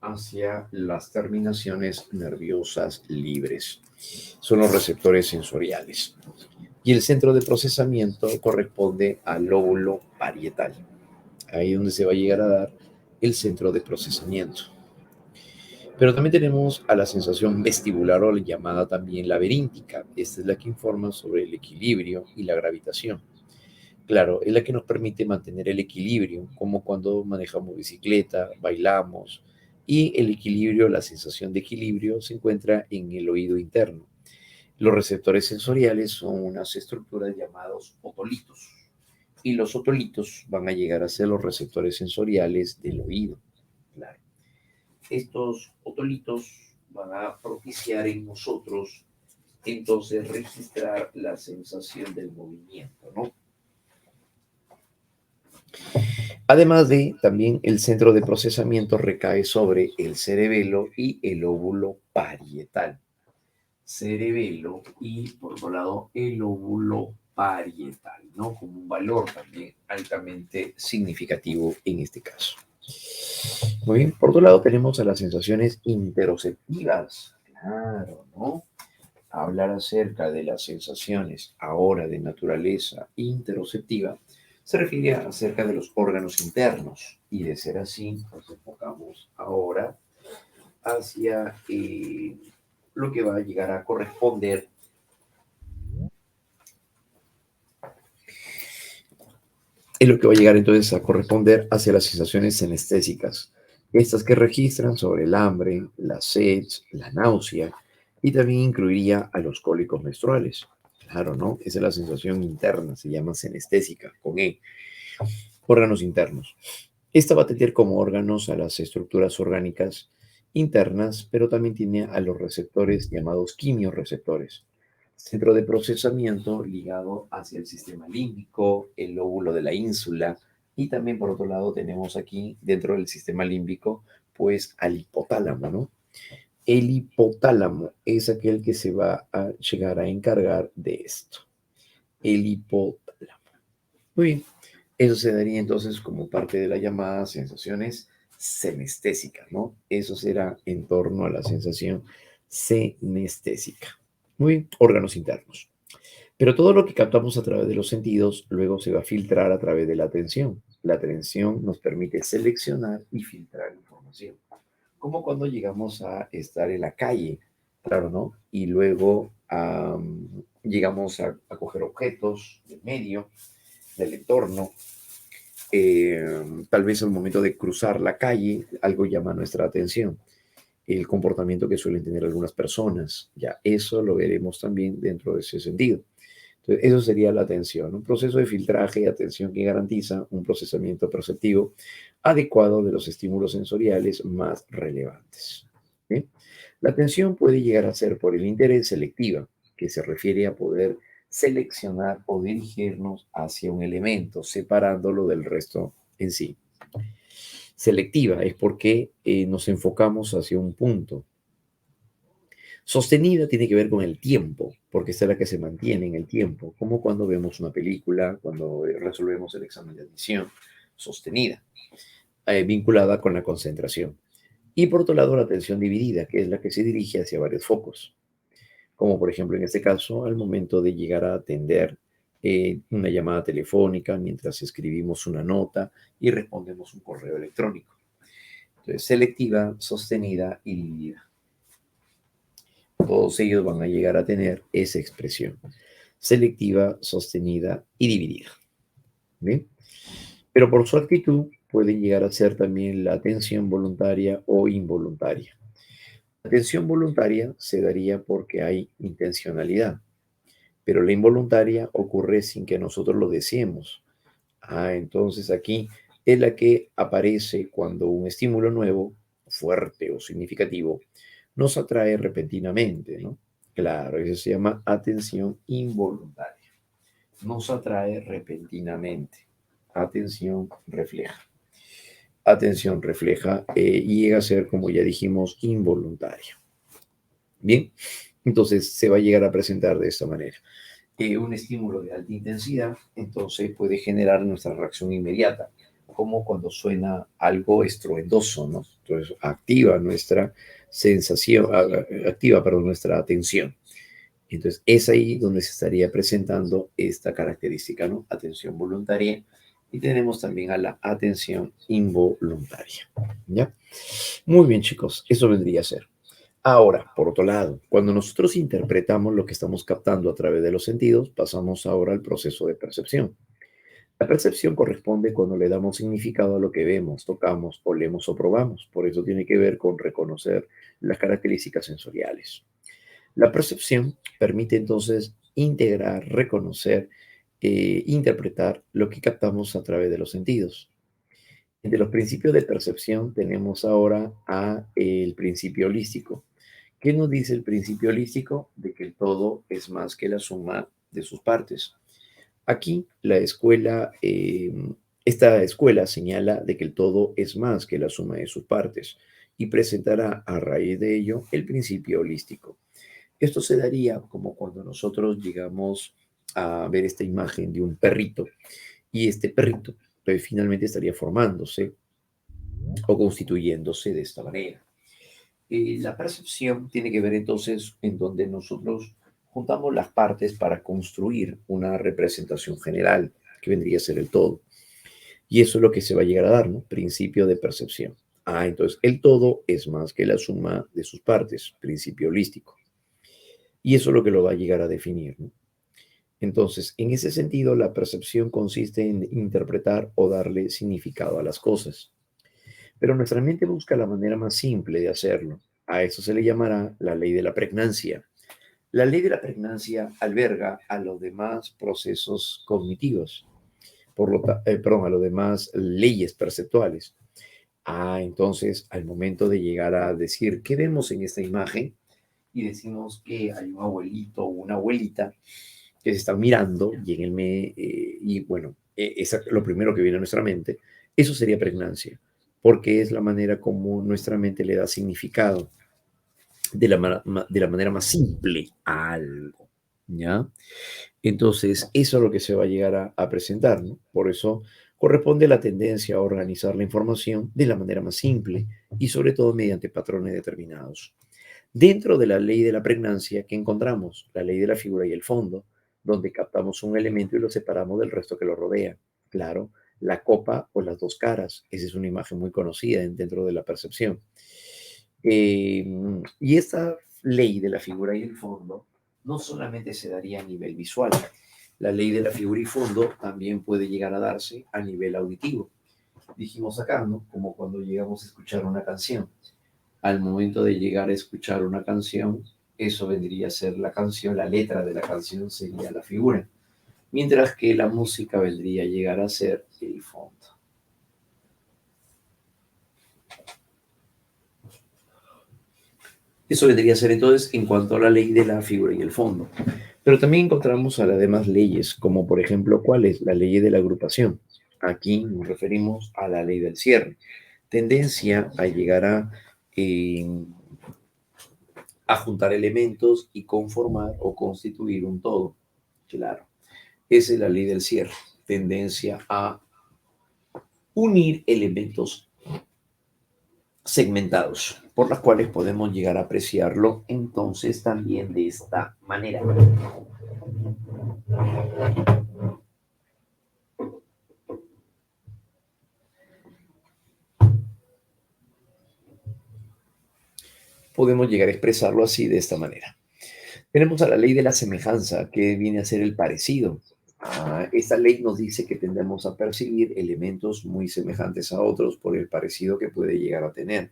Hacia las terminaciones nerviosas libres. Son los receptores sensoriales. Y el centro de procesamiento corresponde al lóbulo parietal. Ahí es donde se va a llegar a dar el centro de procesamiento. Pero también tenemos a la sensación vestibular o llamada también laberíntica. Esta es la que informa sobre el equilibrio y la gravitación. Claro, es la que nos permite mantener el equilibrio, como cuando manejamos bicicleta, bailamos, y el equilibrio, la sensación de equilibrio, se encuentra en el oído interno. Los receptores sensoriales son unas estructuras llamadas otolitos, y los otolitos van a llegar a ser los receptores sensoriales del oído. Claro. Estos otolitos van a propiciar en nosotros entonces registrar la sensación del movimiento, ¿no? Además de, también el centro de procesamiento recae sobre el cerebelo y el óvulo parietal. Cerebelo y, por otro lado, el óvulo parietal, ¿no? Como un valor también altamente significativo en este caso. Muy bien, por otro lado tenemos a las sensaciones interoceptivas. Claro, ¿no? Hablar acerca de las sensaciones ahora de naturaleza interoceptiva se refiere acerca de los órganos internos y de ser así, nos enfocamos ahora hacia lo que va a llegar a corresponder, es lo que va a llegar entonces a corresponder hacia las sensaciones senestésicas, estas que registran sobre el hambre, la sed, la náusea, y también incluiría a los cólicos menstruales. Claro, ¿no? Esa es la sensación interna, se llama senestésica, con E, órganos internos. Esta va a tener como órganos a las estructuras orgánicas internas, pero también tiene a los receptores llamados quimiorreceptores. Centro de procesamiento ligado hacia el sistema límbico, el lóbulo de la ínsula, y también por otro lado tenemos aquí dentro del sistema límbico pues al hipotálamo, ¿no? El hipotálamo es aquel que se va a llegar a encargar de esto. El hipotálamo. Muy bien. Eso se daría entonces como parte de las llamadas sensaciones senestésicas, ¿no? Eso será en torno a la sensación senestésica. Muy bien, órganos internos. Pero todo lo que captamos a través de los sentidos luego se va a filtrar a través de la atención. La atención nos permite seleccionar y filtrar información. Como cuando llegamos a estar en la calle, claro, ¿no? Y luego llegamos a coger objetos del medio, del entorno, tal vez al momento de cruzar la calle, algo llama nuestra atención. El comportamiento que suelen tener algunas personas, ya eso lo veremos también dentro de ese sentido. Entonces, eso sería la atención, un proceso de filtraje y atención que garantiza un procesamiento perceptivo adecuado de los estímulos sensoriales más relevantes. ¿Sí? La atención puede llegar a ser por el interés selectiva, que se refiere a poder seleccionar o dirigirnos hacia un elemento, separándolo del resto en sí. Selectiva es porque nos enfocamos hacia un punto. Sostenida tiene que ver con el tiempo, porque esta es la que se mantiene en el tiempo, como cuando vemos una película, cuando resolvemos el examen de admisión. Sostenida, vinculada con la concentración. Y por otro lado, la atención dividida, que es la que se dirige hacia varios focos, como por ejemplo en este caso, al momento de llegar a atender una llamada telefónica, mientras escribimos una nota y respondemos un correo electrónico. Entonces, selectiva, sostenida y dividida. Todos ellos van a llegar a tener esa expresión. Selectiva, sostenida y dividida. ¿Bien? Pero por su actitud pueden llegar a ser también la atención voluntaria o involuntaria. La atención voluntaria se daría porque hay intencionalidad, pero la involuntaria ocurre sin que nosotros lo deseemos. Entonces aquí es la que aparece cuando un estímulo nuevo, fuerte o significativo, nos atrae repentinamente, ¿no? Claro, eso se llama atención involuntaria. Nos atrae repentinamente. Atención refleja. Atención refleja y llega a ser, como ya dijimos, involuntaria. Bien, entonces se va a llegar a presentar de esta manera. Un estímulo de alta intensidad, entonces puede generar nuestra reacción inmediata, como cuando suena algo estruendoso, ¿no? Entonces activa nuestra sensación, activa, perdón, nuestra atención. Entonces es ahí donde se estaría presentando esta característica, ¿no? Atención voluntaria y tenemos también a la atención involuntaria, ¿ya? Muy bien, chicos, eso vendría a ser. Ahora, por otro lado, cuando nosotros interpretamos lo que estamos captando a través de los sentidos, pasamos ahora al proceso de percepción. La percepción corresponde cuando le damos significado a lo que vemos, tocamos, olemos o probamos. Por eso tiene que ver con reconocer las características sensoriales. La percepción permite entonces integrar, reconocer, interpretar lo que captamos a través de los sentidos. Entre los principios de percepción tenemos ahora el principio holístico. ¿Qué nos dice el principio holístico? De que el todo es más que la suma de sus partes. Aquí la escuela Esta escuela señala de que el todo es más que la suma de sus partes y presentará a raíz de ello el principio holístico. Esto se daría como cuando nosotros llegamos a ver esta imagen de un perrito y este perrito finalmente estaría formándose o constituyéndose de esta manera. La percepción tiene que ver entonces en donde nosotros juntamos las partes para construir una representación general que vendría a ser el todo. Y eso es lo que se va a llegar a dar, ¿no? Principio de percepción. Entonces el todo es más que la suma de sus partes, principio holístico. Y eso es lo que lo va a llegar a definir, ¿no? Entonces, en ese sentido, la percepción consiste en interpretar o darle significado a las cosas. Pero nuestra mente busca la manera más simple de hacerlo. A eso se le llamará la ley de la pregnancia. La ley de la pregnancia alberga a los demás procesos cognitivos, perdón, a los demás leyes perceptuales. Entonces, al momento de llegar a decir, ¿qué vemos en esta imagen? Y decimos que hay un abuelito o una abuelita que se están mirando y en el y bueno, es lo primero que viene a nuestra mente, eso sería pregnancia, porque es la manera como nuestra mente le da significado de la manera más simple a algo, ¿ya? Entonces, eso es lo que se va a llegar a presentar, ¿no? Por eso corresponde la tendencia a organizar la información de la manera más simple y sobre todo mediante patrones determinados. Dentro de la ley de la pregnancia, ¿qué encontramos? La ley de la figura y el fondo, donde captamos un elemento y lo separamos del resto que lo rodea. Claro, la copa o las dos caras, esa es una imagen muy conocida dentro de la percepción. Y esta ley de la figura y el fondo no solamente se daría a nivel visual, la ley de la figura y fondo también puede llegar a darse a nivel auditivo. Dijimos acá, ¿no? Como cuando llegamos a escuchar una canción. Al momento de llegar a escuchar una canción, eso vendría a ser la canción, la letra de la canción sería la figura, mientras que la música vendría a llegar a ser el fondo. Eso vendría a ser entonces en cuanto a la ley de la figura y el fondo. Pero también encontramos a las demás leyes, como por ejemplo, ¿cuál es? La ley de la agrupación. Aquí nos referimos a la ley del cierre. Tendencia a llegar eh, a juntar elementos y conformar o constituir un todo. Claro, esa es la ley del cierre. Tendencia a unir elementos segmentados, por las cuales podemos llegar a apreciarlo entonces también de esta manera. Podemos llegar a expresarlo así de esta manera. Tenemos a la ley de la semejanza, que viene a ser el parecido. Esta ley nos dice que tendemos a percibir elementos muy semejantes a otros por el parecido que puede llegar a tener.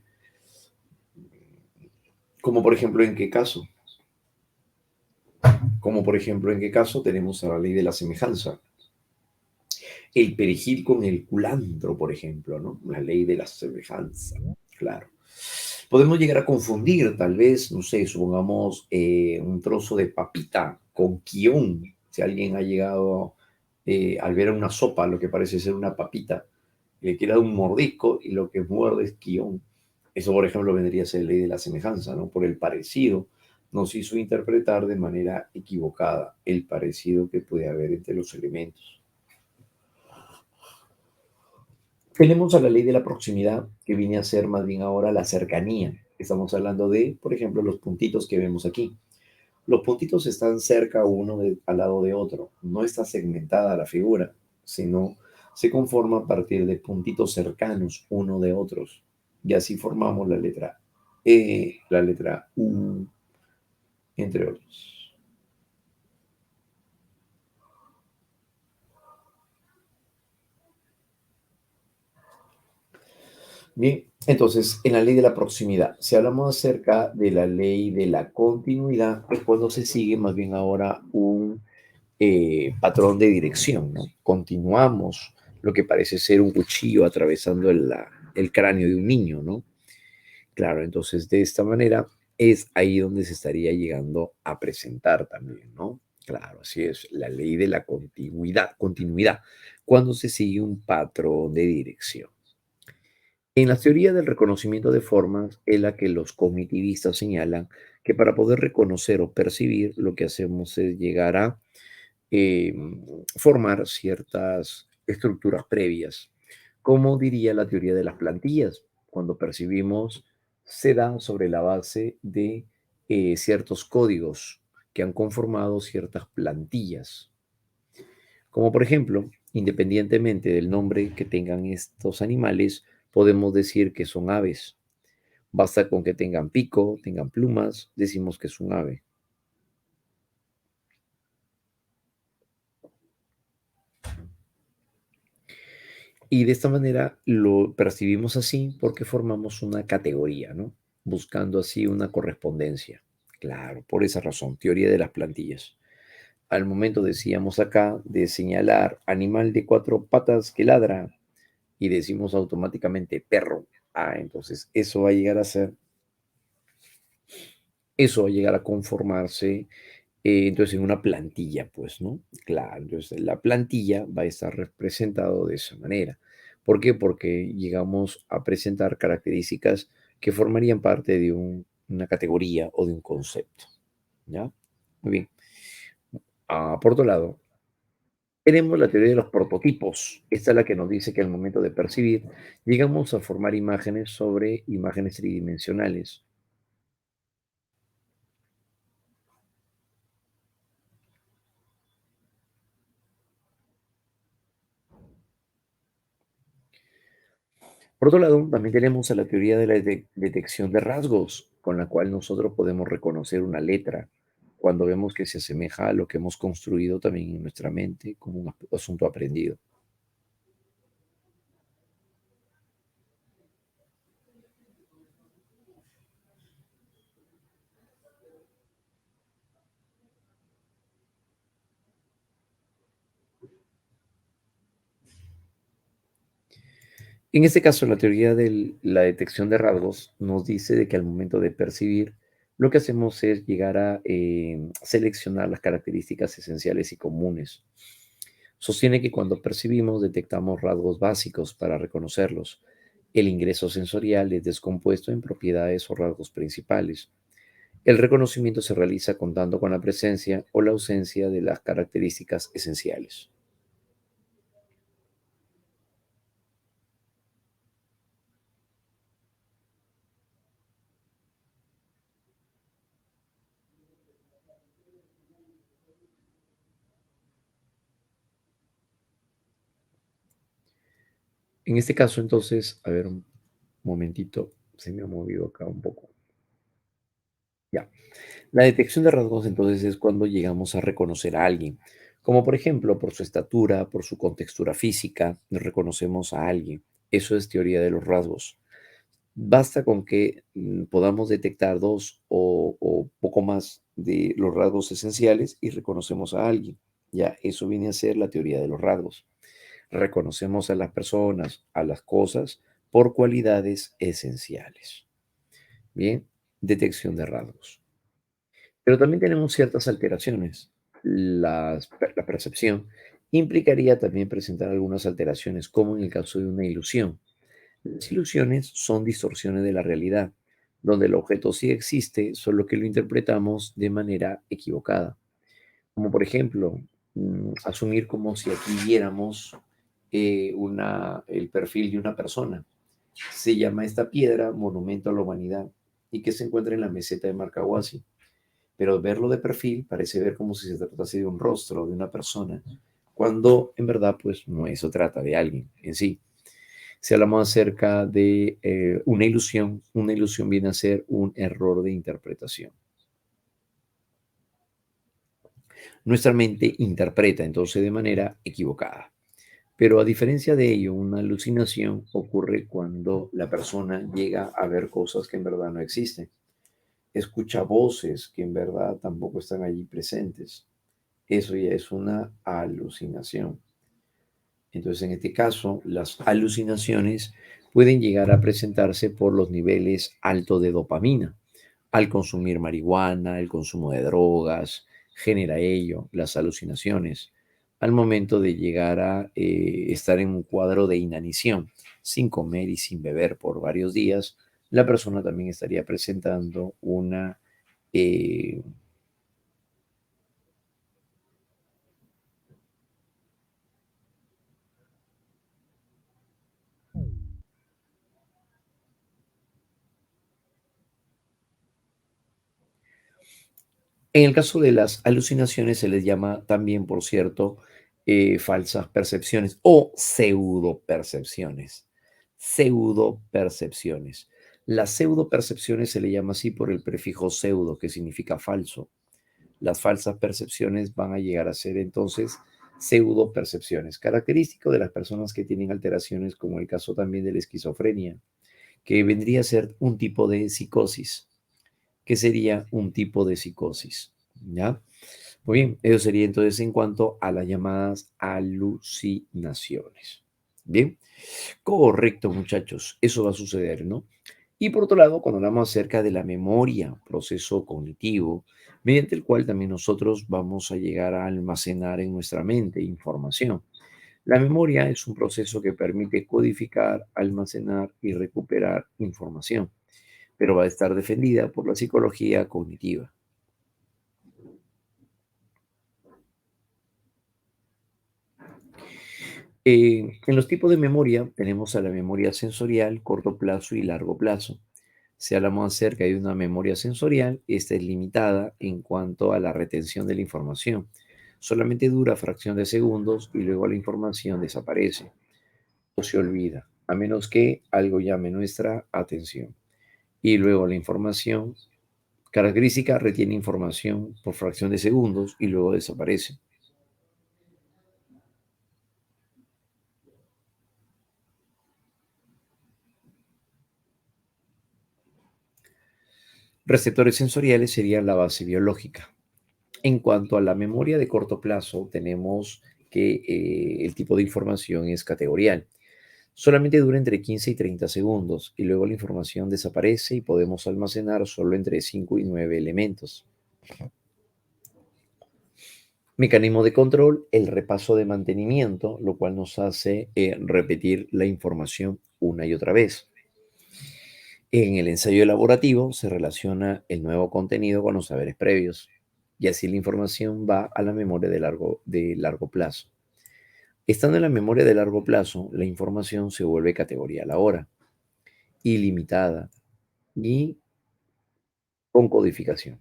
Como por ejemplo, ¿en qué caso? Como por ejemplo, ¿en qué caso tenemos a la ley de la semejanza? El perejil con el culantro, por ejemplo, ¿no? La ley de la semejanza, claro. Podemos llegar a confundir, tal vez, no sé, supongamos un trozo de papita con quión. Si alguien ha llegado al ver una sopa, lo que parece ser una papita, le quiere dar un mordisco y lo que muerde es quión. Eso, por ejemplo, vendría a ser ley de la semejanza, ¿no? Por el parecido nos hizo interpretar de manera equivocada el parecido que puede haber entre los elementos. Tenemos a la ley de la proximidad, que viene a ser más bien ahora la cercanía. Estamos hablando de, por ejemplo, los puntitos que vemos aquí. Los puntitos están cerca al lado de otro. No está segmentada la figura, sino se conforma a partir de puntitos cercanos uno de otros. Y así formamos la letra E, la letra U, entre otros. Bien, entonces, en la ley de la proximidad, si hablamos acerca de la ley de la continuidad, es cuando se sigue más bien ahora un patrón de dirección, ¿no? Continuamos lo que parece ser un cuchillo atravesando el cráneo de un niño, ¿no? Claro, entonces de esta manera es ahí donde se estaría llegando a presentar también, ¿no? Claro, así es, la ley de la continuidad, continuidad. cuando se sigue un patrón de dirección. En la teoría del reconocimiento de formas es la que los cognitivistas señalan que para poder reconocer o percibir lo que hacemos es llegar a eh, formar ciertas estructuras previas. Como diría la teoría de las plantillas, cuando percibimos se da sobre la base de ciertos códigos que han conformado ciertas plantillas. Como por ejemplo, independientemente del nombre que tengan estos animales, podemos decir que son aves. Basta con que tengan pico, tengan plumas, decimos que es un ave. Y de esta manera lo percibimos así porque formamos una categoría, ¿no? Buscando así una correspondencia. Claro, por esa razón, teoría de las plantillas. Al momento decíamos acá de señalar animal de cuatro patas que ladra y decimos automáticamente perro. Ah, entonces eso va a llegar a conformarse entonces en una plantilla, pues, ¿no? Claro, entonces la plantilla va a estar representado de esa manera. ¿Por qué? Porque llegamos a presentar características que formarían parte de una categoría o de un concepto, ¿ya? Muy bien. Por otro lado, tenemos la teoría de los prototipos. Esta es la que nos dice que al momento de percibir, llegamos a formar imágenes sobre imágenes tridimensionales. Por otro lado, también tenemos a la teoría de la detección de rasgos, con la cual nosotros podemos reconocer una letra cuando vemos que se asemeja a lo que hemos construido también en nuestra mente como un asunto aprendido. En este caso, la teoría de la detección de rasgos nos dice de que al momento de percibir, lo que hacemos es llegar a seleccionar las características esenciales y comunes. Sostiene que cuando percibimos detectamos rasgos básicos para reconocerlos. El ingreso sensorial es descompuesto en propiedades o rasgos principales. El reconocimiento se realiza contando con la presencia o la ausencia de las características esenciales. En este caso, entonces, a ver un momentito, se me ha movido acá un poco. Ya. La detección de rasgos entonces es cuando llegamos a reconocer a alguien, como por ejemplo por su estatura, por su contextura física, reconocemos a alguien. Eso es teoría de los rasgos. Basta con que podamos detectar dos o poco más de los rasgos esenciales y reconocemos a alguien. Ya, eso viene a ser la teoría de los rasgos. Reconocemos a las personas, a las cosas, por cualidades esenciales. Bien, detección de rasgos. Pero también tenemos ciertas alteraciones. La percepción implicaría también presentar algunas alteraciones, como en el caso de una ilusión. Las ilusiones son distorsiones de la realidad, donde el objeto sí existe, solo que lo interpretamos de manera equivocada. Como por ejemplo, asumir como si aquí viéramos el perfil de una persona. Se llama esta piedra Monumento a la Humanidad y que se encuentra en la meseta de Marcahuasi. Pero verlo de perfil parece ver como si se tratase de un rostro de una persona, cuando en verdad pues no eso trata de alguien en sí. Si hablamos acerca de una ilusión viene a ser un error de interpretación. Nuestra mente interpreta entonces de manera equivocada. Pero a diferencia de ello, una alucinación ocurre cuando la persona llega a ver cosas que en verdad no existen. Escucha voces que en verdad tampoco están allí presentes. Eso ya es una alucinación. Entonces, en este caso, las alucinaciones pueden llegar a presentarse por los niveles altos de dopamina. Al consumir marihuana, el consumo de drogas, genera ello, las alucinaciones. al momento de llegar a estar en un cuadro de inanición, sin comer y sin beber por varios días, la persona también estaría presentando una eh, En el caso de las alucinaciones se les llama también, por cierto, falsas percepciones o pseudopercepciones. Pseudopercepciones. Las pseudopercepciones se le llama así por el prefijo pseudo, que significa falso. Las falsas percepciones van a llegar a ser entonces pseudopercepciones, característico de las personas que tienen alteraciones, como el caso también de la esquizofrenia, que vendría a ser un tipo de psicosis. ¿Qué sería un tipo de psicosis? ¿Ya? Muy bien, eso sería entonces en cuanto a las llamadas alucinaciones. Bien, correcto, muchachos, eso va a suceder, ¿no? Y por otro lado, cuando hablamos acerca de la memoria, proceso cognitivo, mediante el cual también nosotros vamos a llegar a almacenar en nuestra mente información. La memoria es un proceso que permite codificar, almacenar y recuperar información, pero va a estar defendida por la psicología cognitiva. En los tipos de memoria tenemos a la memoria sensorial, corto plazo y largo plazo. Si hablamos acerca de una memoria sensorial, esta es limitada en cuanto a la retención de la información. Solamente dura fracción de segundos y luego la información desaparece o se olvida, a menos que algo llame nuestra atención. Y luego la información característica retiene información por fracción de segundos y luego desaparece. Receptores sensoriales serían la base biológica. En cuanto a la memoria de corto plazo, tenemos que el tipo de información es categorial. Solamente dura entre 15 y 30 segundos y luego la información desaparece y podemos almacenar solo entre 5 y 9 elementos. Mecanismo de control, el repaso de mantenimiento, lo cual nos hace repetir la información una y otra vez. En el ensayo elaborativo se relaciona el nuevo contenido con los saberes previos y así la información va a la memoria de largo plazo. Estando en la memoria de largo plazo, la información se vuelve categorial ahora, ilimitada y con codificación.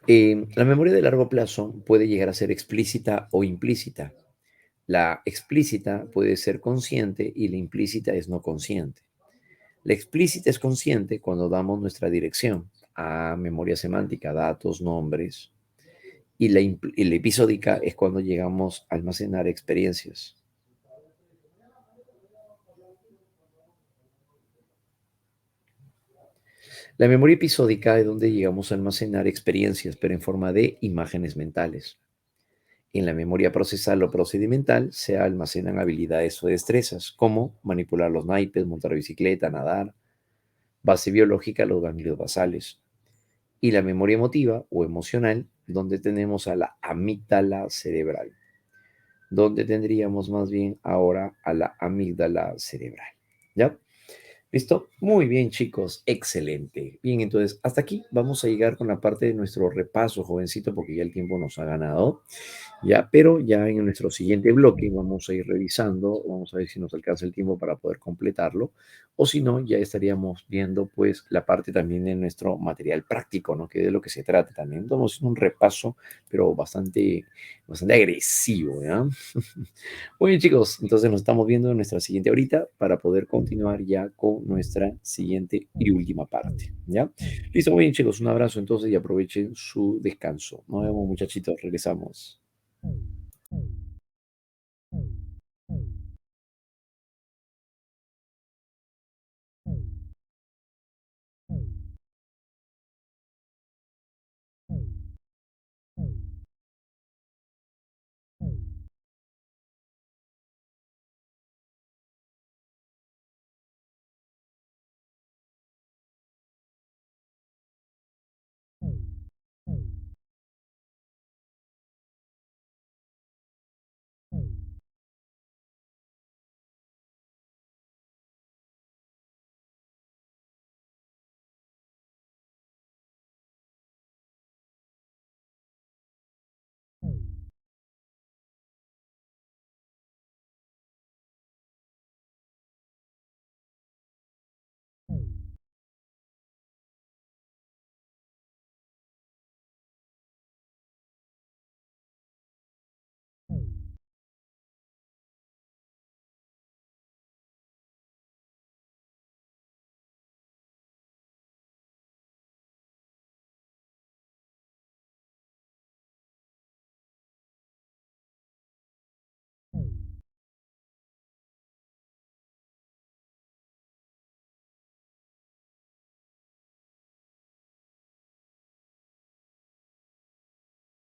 La memoria de largo plazo puede llegar a ser explícita o implícita. La explícita puede ser consciente y la implícita es no consciente. La explícita es consciente cuando damos nuestra dirección a memoria semántica, datos, nombres, y la episódica es cuando llegamos a almacenar experiencias. La memoria episódica es donde llegamos a almacenar experiencias, pero en forma de imágenes mentales. En la memoria procesal o procedimental se almacenan habilidades o destrezas, como manipular los naipes, montar bicicleta, nadar, base biológica, los ganglios basales. Y la memoria emotiva o emocional, donde tenemos a la amígdala cerebral, donde tendríamos más bien ahora a la amígdala cerebral. ¿Ya? ¿Listo? Muy bien, chicos. Excelente. Bien, entonces, hasta aquí vamos a llegar con la parte de nuestro repaso, jovencito, porque ya el tiempo nos ha ganado. Ya, pero ya en nuestro siguiente bloque vamos a ir revisando, vamos a ver si nos alcanza el tiempo para poder completarlo, o si no, ya estaríamos viendo pues la parte también de nuestro material práctico, ¿no? Que es de lo que se trata también. Vamos a hacer un repaso, pero bastante agresivo, ¿ya? Muy bien, chicos, entonces nos estamos viendo en nuestra siguiente horita para poder continuar ya con nuestra siguiente y última parte, ¿ya? Listo, muy bien, chicos, un abrazo entonces y aprovechen su descanso. Nos vemos, muchachitos, regresamos.